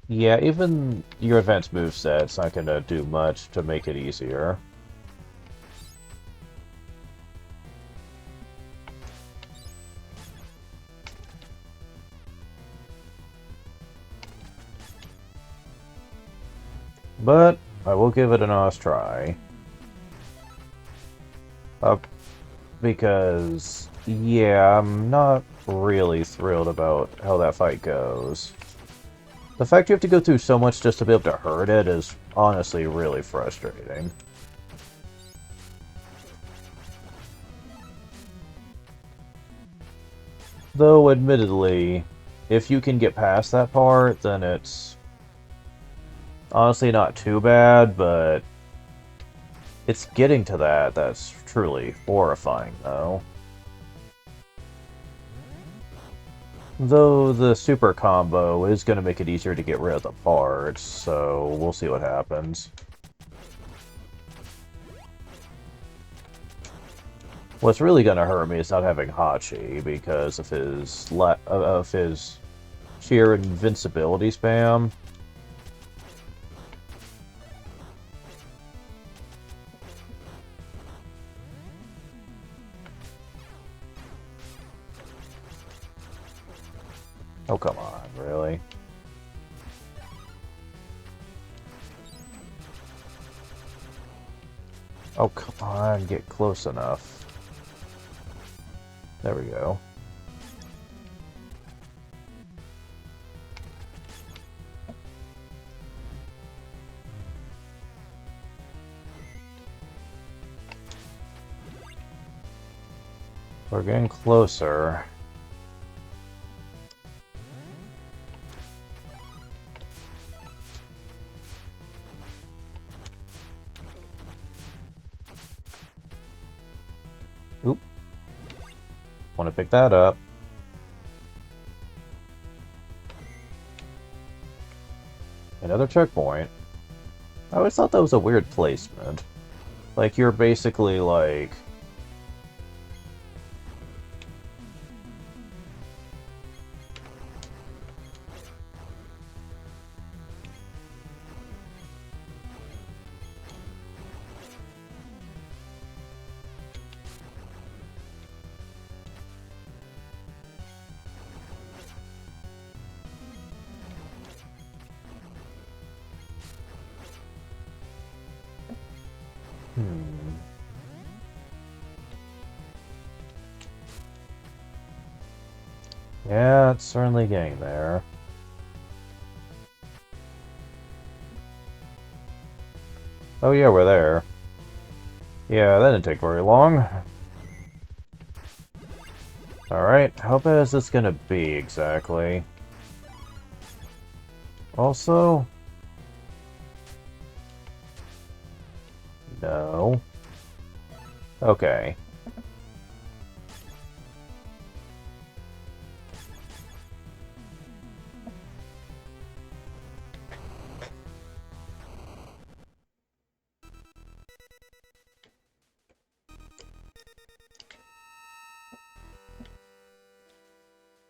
yeah, even your advanced moveset's not gonna do much to make it easier. But I will give it an honest try. Because, yeah, I'm not really thrilled about how that fight goes. The fact you have to go through so much just to be able to hurt it is honestly really frustrating. Though, admittedly, if you can get past that part, then it's honestly not too bad, but it's getting to that that's truly horrifying, though. Though the super combo is going to make it easier to get rid of the parts, so we'll see what happens. What's really gonna hurt me is not having Hachi because of his sheer invincibility spam. Oh, come on, really? Oh, come on, get close enough. There we go. We're getting closer. Oop. Want to pick that up. Another checkpoint. I always thought that was a weird placement. Like, you're basically like... Hmm. Yeah, it's certainly getting there. Oh yeah, we're there. Yeah, that didn't take very long. Alright, how bad is this gonna be exactly? Also... No. Okay.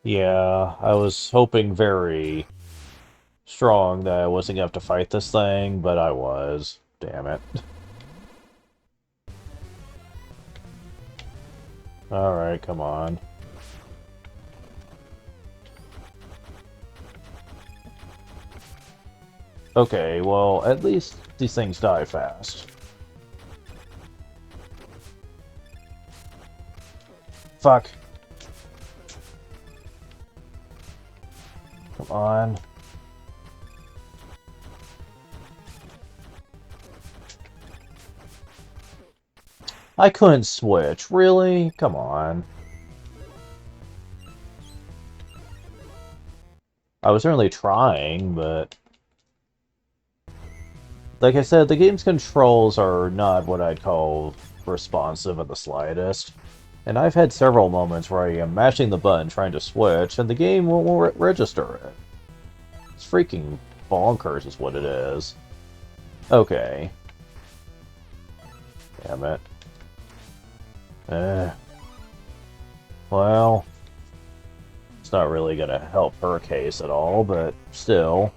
Yeah, I was hoping very strong that I wasn't gonna have to fight this thing, but I was. Damn it. Alright, come on. Okay, well, at least these things die fast. Fuck. Come on. I couldn't switch. Really? Come on. I was certainly trying, but... Like I said, the game's controls are not what I'd call responsive in the slightest. And I've had several moments where I am mashing the button trying to switch, and the game won't register it. It's freaking bonkers is what it is. Okay. Damn it. Well... It's not really gonna help her case at all, but still.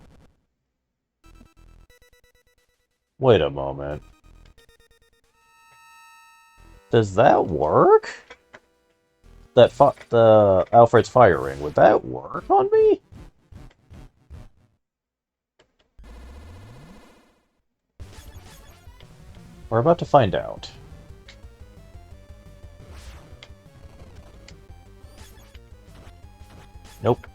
Wait a moment. Does that work? The Alfred's firing, would that work on me? We're about to find out. Nope.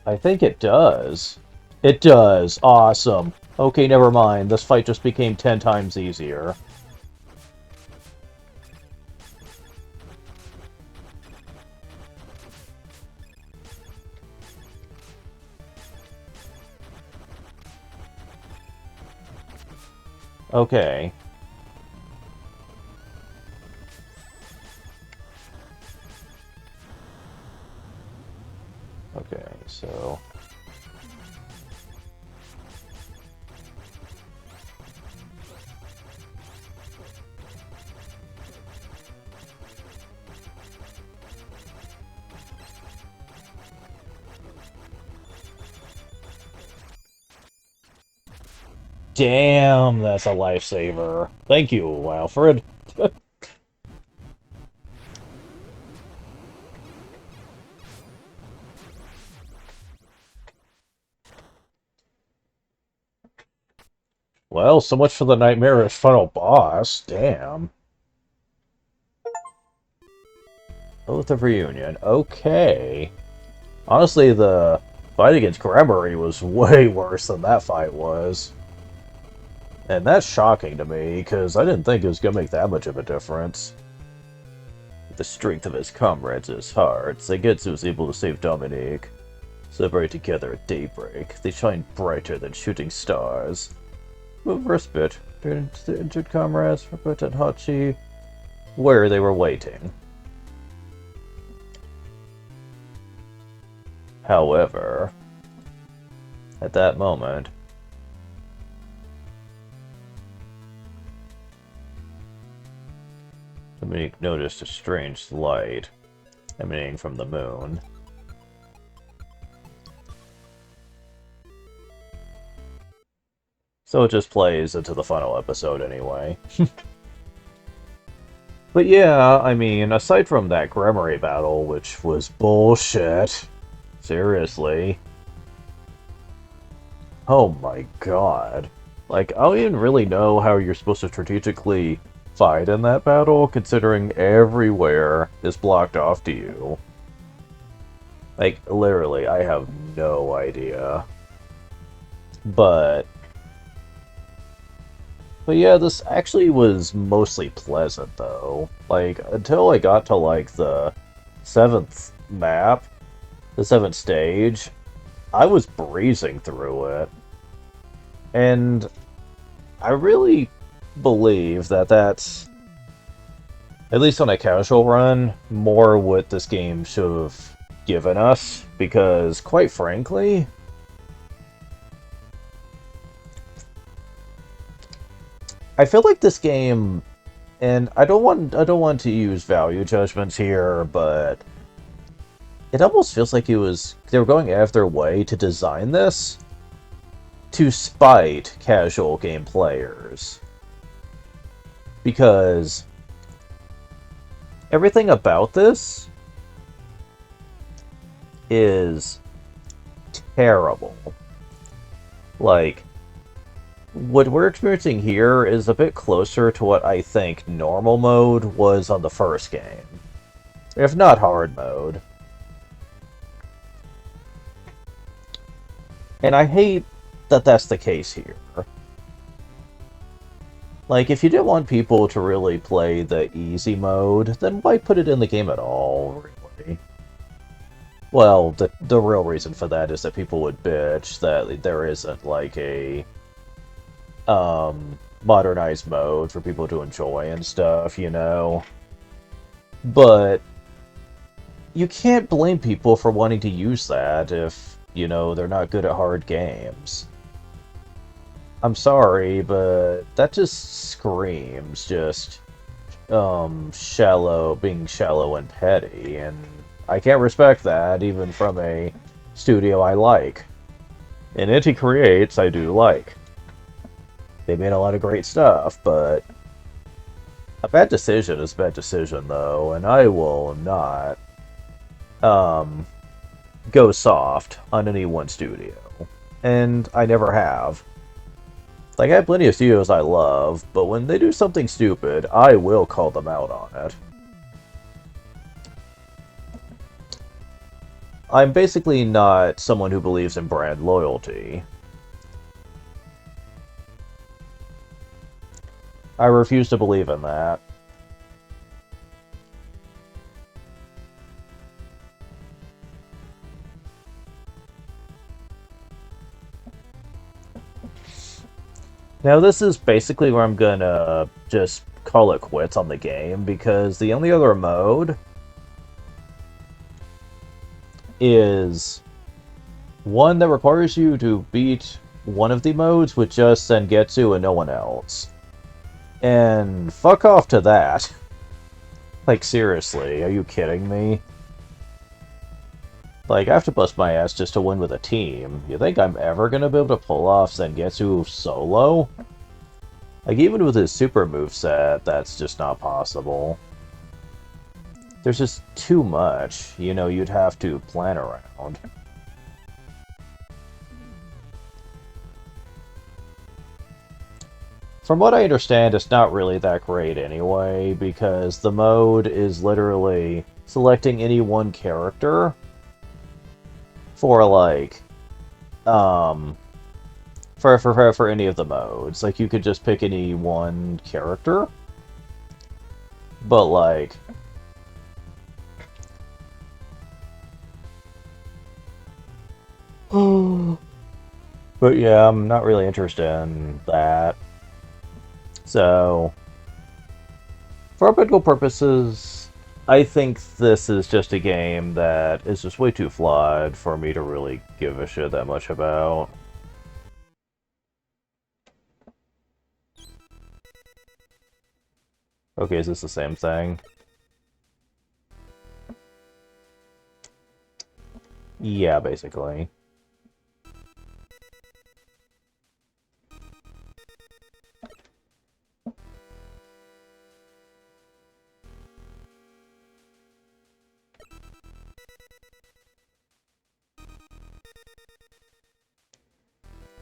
I think it does. It does. Awesome. Okay, never mind. This fight just became 10 times easier. Okay. Damn, that's a lifesaver. Thank you, Alfred. Well, so much for the nightmarish final boss. Damn. Oath of Reunion. Okay. Honestly, the fight against Gremory was way worse than that fight was. And that's shocking to me, because I didn't think it was going to make that much of a difference. With the strength of his comrades in his heart, Zangetsu was able to save Dominique. Separate together at daybreak. They shine brighter than shooting stars. Reverse bit. Turn to the injured comrades for Hachi, where they were waiting. However, at that moment, Dominique noticed a strange light emanating from the moon. So it just plays into the final episode anyway. But yeah, I mean, aside from that Gremory battle, which was bullshit, seriously. Oh my god. Like, I don't even really know how you're supposed to strategically fight in that battle, considering everywhere is blocked off to you. Like, literally, I have no idea. But yeah, this actually was mostly pleasant, though. Like, until I got to, like, the 7th map, the 7th stage, I was breezing through it. And I really believe that that's, at least on a casual run, more what this game should have given us. Because, quite frankly, I feel like this game, and I don't want to use value judgments here, but it almost feels like they were going out of their way to design this to spite casual game players. Because everything about this is terrible. Like, what we're experiencing here is a bit closer to what I think normal mode was on the first game. If not hard mode. And I hate that that's the case here. Like, if you didn't want people to really play the easy mode, then why put it in the game at all, really? Well, the real reason for that is that people would bitch that there isn't, like, a modernized mode for people to enjoy and stuff, you know? But you can't blame people for wanting to use that if, you know, they're not good at hard games. I'm sorry, but that just screams just, being shallow and petty, and I can't respect that, even from a studio I like. And Inti Creates, I do like. They made a lot of great stuff, but a bad decision is a bad decision, though, and I will not, go soft on any one studio. And I never have. Like, I have plenty of studios I love, but when they do something stupid, I will call them out on it. I'm basically not someone who believes in brand loyalty. I refuse to believe in that. Now, this is basically where I'm gonna just call it quits on the game, because the only other mode is one that requires you to beat one of the modes with just Zangetsu and no one else. And fuck off to that. Like, seriously, are you kidding me? Like, I have to bust my ass just to win with a team. You think I'm ever gonna be able to pull off Zangetsu solo? Like, even with his super moveset, that's just not possible. There's just too much, you know, you'd have to plan around. From what I understand, it's not really that great anyway, because the mode is literally selecting any one character for, like, um, for any of the modes. Like, you could just pick any one character, but, like, but yeah, I'm not really interested in that. So, for all practical purposes, I think this is just a game that is just way too flawed for me to really give a shit that much about. Okay, is this the same thing? Yeah, basically.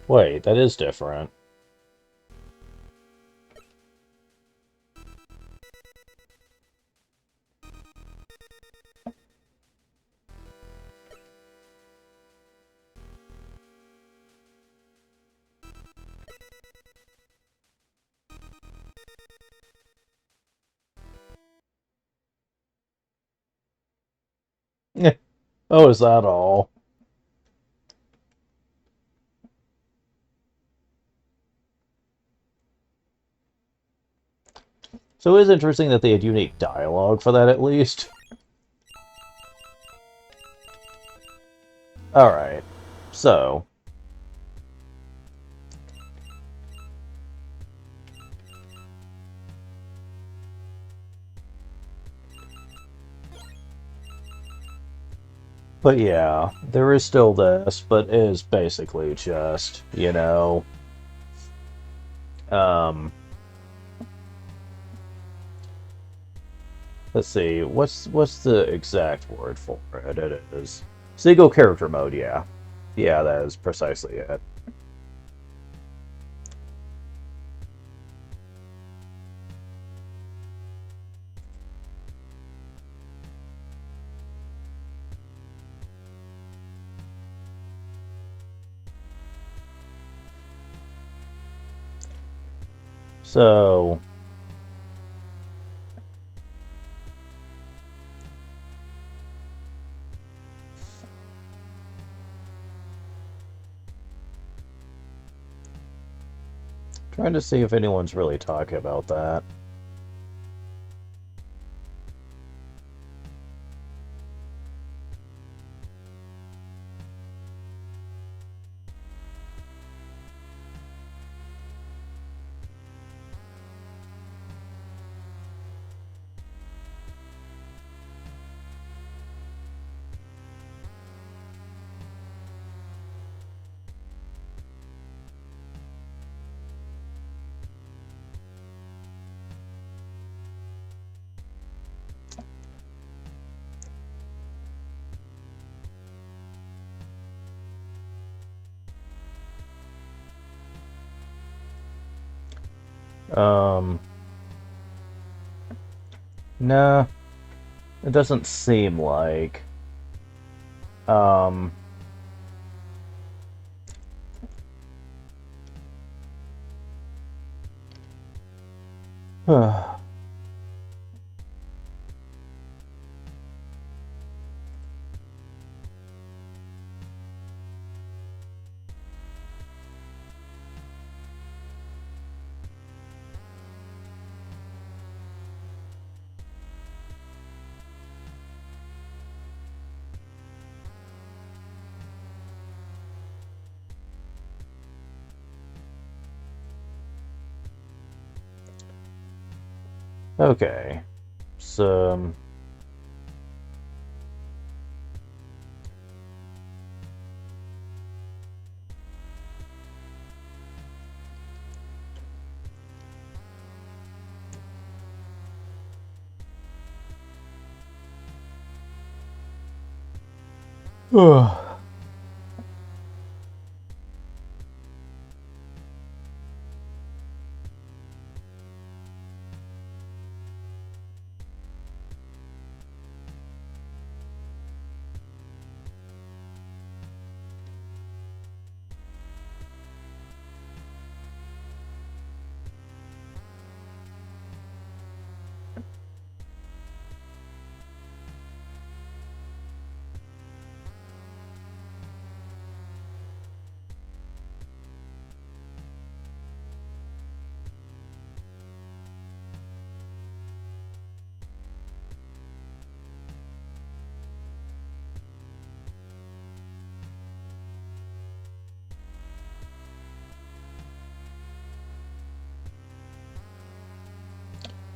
Wait, that is different. Oh, is that all? So it is interesting that they had unique dialogue for that at least. Alright, so... But yeah, there is still this, but it is basically just, you know... Um... Let's see, what's the exact word for it? It is... Single character mode, yeah. Yeah, that is precisely it. So... Trying to see if anyone's really talking about that. Um... Nah, it doesn't seem like... Um... Okay. So...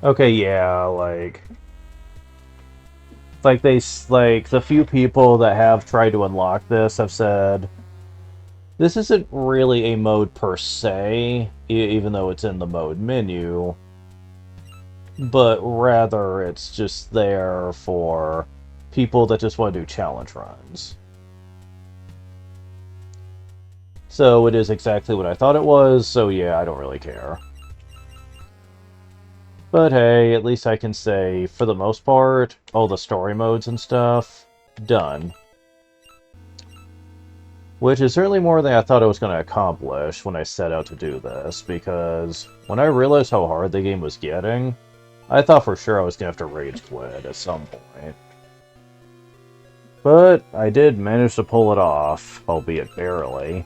Okay, yeah, like the few people that have tried to unlock this have said this isn't really a mode per se, even though it's in the mode menu, but rather it's just there for people that just want to do challenge runs. So it is exactly what I thought it was, so yeah, I don't really care. But hey, at least I can say, for the most part, all the story modes and stuff, done. Which is certainly more than I thought I was going to accomplish when I set out to do this, because when I realized how hard the game was getting, I thought for sure I was going to have to rage quit at some point. But I did manage to pull it off, albeit barely.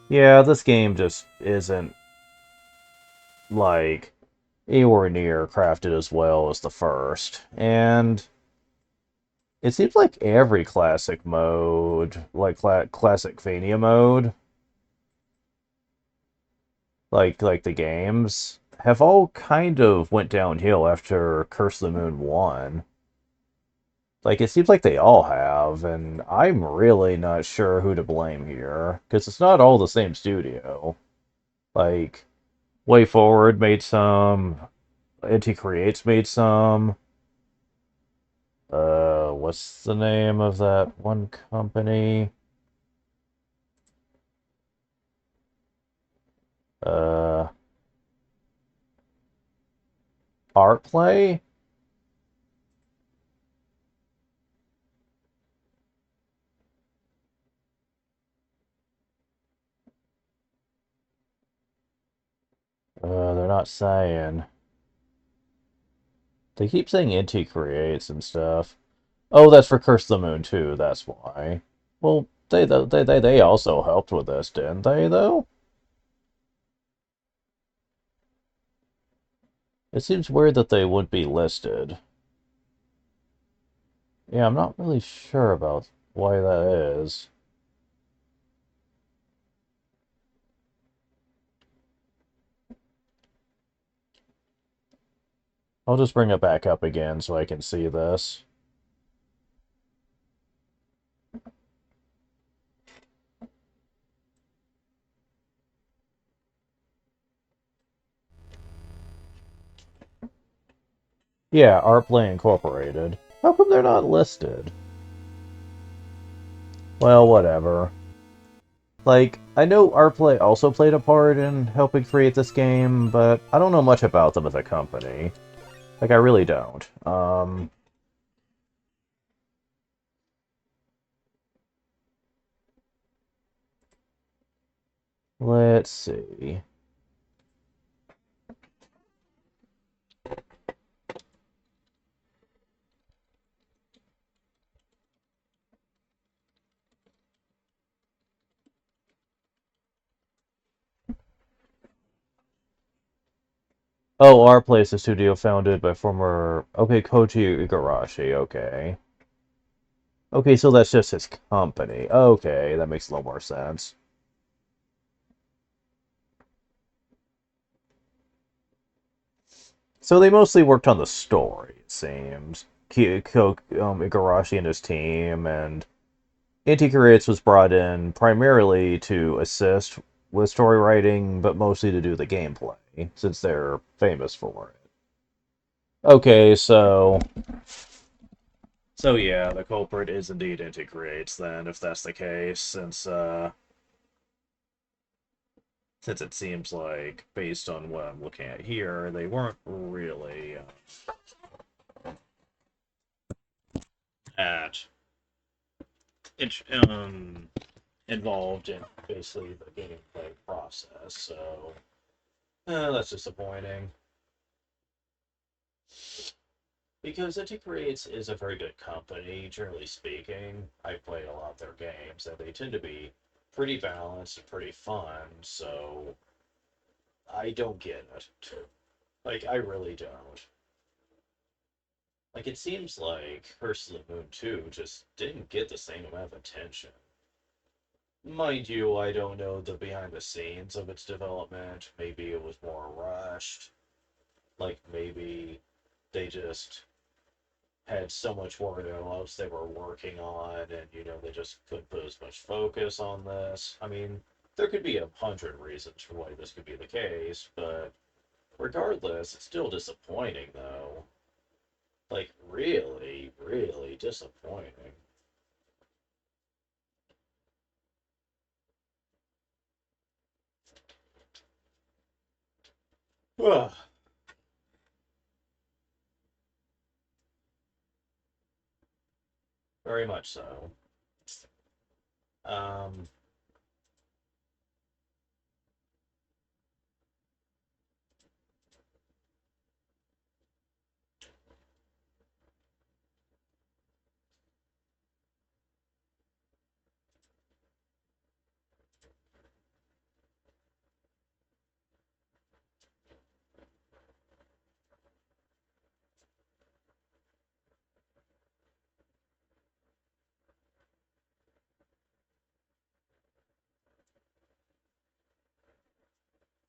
Yeah, this game just isn't, like, anywhere near crafted as well as the first. And it seems like every classic mode, like classic Vania mode, like the games, have all kind of went downhill after Curse of the Moon 1. Like, it seems like they all have, and I'm really not sure who to blame here, because it's not all the same studio. Like, WayForward made some, NT Creates made some, what's the name of that one company? Uh, Artplay? They're not saying. They keep saying NT Creates and stuff. Oh, that's for Curse the Moon too, that's why. Well, they also helped with this, didn't they, though? It seems weird that they would be listed. Yeah, I'm not really sure about why that is. I'll just bring it back up again so I can see this. Yeah, Artplay Incorporated. How come they're not listed? Well, whatever. Like, I know Artplay also played a part in helping create this game, but I don't know much about them as a company. Like, I really don't. Let's see. Oh, Artplay is a studio founded by former... Okay, Koji Igarashi, okay. Okay, so that's just his company. Okay, that makes a little more sense. So they mostly worked on the story, it seems. Igarashi and his team, and Anti-Creates was brought in primarily to assist with story writing, but mostly to do the gameplay, since they're famous for it. Okay, so So yeah, the culprit is indeed integrates then, if that's the case, since it seems like, based on what I'm looking at here, they weren't really at it, involved in basically the gameplay process. So that's disappointing. Because Inti Creates is a very good company, generally speaking. I played a lot of their games, and they tend to be pretty balanced and pretty fun, so I don't get it. Like, I really don't. Like, it seems like Curse of the Moon 2 just didn't get the same amount of attention. Mind you, I don't know the behind the scenes of its development. Maybe it was more rushed. Like, maybe they just had so much more else they were working on, and they just couldn't put as much focus on this. I mean, there could be 100 reasons for why this could be the case, but regardless, it's still disappointing, though. Like, really, really disappointing. Ugh, very much so. Um,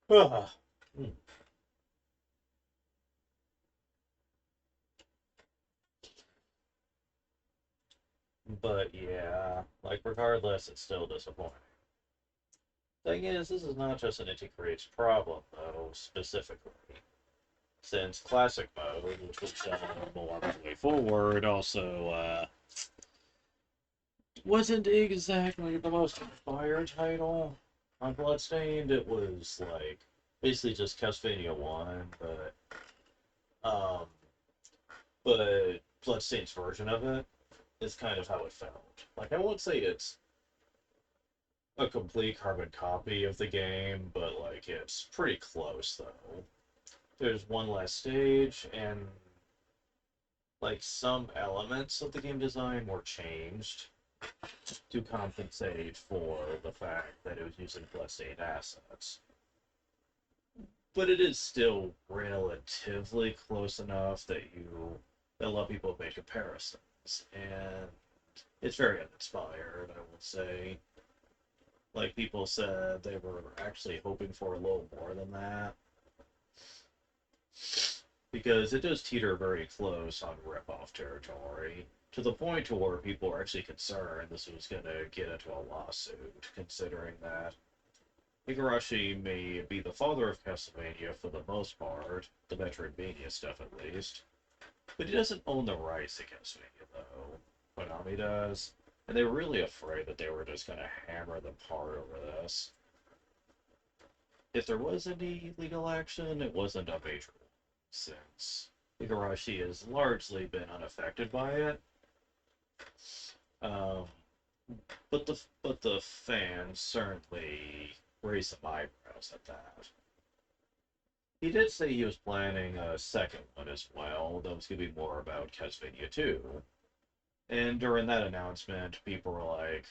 ugh. Hmm. But yeah, like regardless, it's still disappointing. Thing is, this is not just an Inti Creates problem, though, specifically. Since Classic Mode, which was downloadable on the way forward, also wasn't exactly the most fire title on Bloodstained. It was like basically just Castlevania 1, um, but Bloodstained's version of it is kind of how it felt. Like, I won't say it's a complete carbon copy of the game, but like it's pretty close though. There's one last stage, and like some elements of the game design were changed to compensate for the fact that it was using Bloodstained assets. But it is still relatively close enough that a lot of people make comparisons, and it's very uninspired, I will say. Like people said, they were actually hoping for a little more than that because it does teeter very close on rip-off territory to the point to where people are actually concerned this was going to get into a lawsuit, considering that Igarashi may be the father of Castlevania for the most part, the Metroidvania stuff at least, but he doesn't own the rights to Castlevania though. Konami does, and they were really afraid that they were just going to hammer them hard over this. If there was any legal action, it wasn't a major one, since Igarashi has largely been unaffected by it. Um, but the fans certainly raised some eyebrows at that. He did say he was planning a second one as well, that was going to be more about Castlevania 2. And during that announcement, people were like,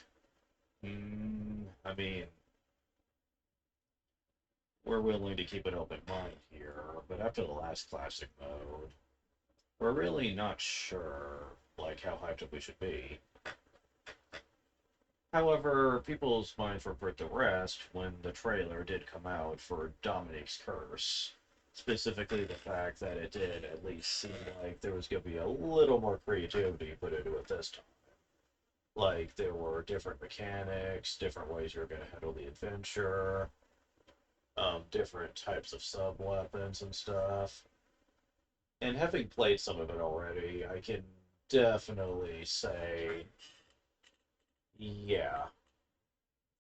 I mean, we're willing to keep an open mind here, but after the last classic mode, we're really not sure like how hyped up we should be. However, people's minds were put to rest when the trailer did come out for Dominique's Curse. Specifically, the fact that it did at least seem like there was going to be a little more creativity put into it this time. Like, there were different mechanics, different ways you were going to handle the adventure, different types of sub weapons and stuff. And having played some of it already, I can definitely say, yeah.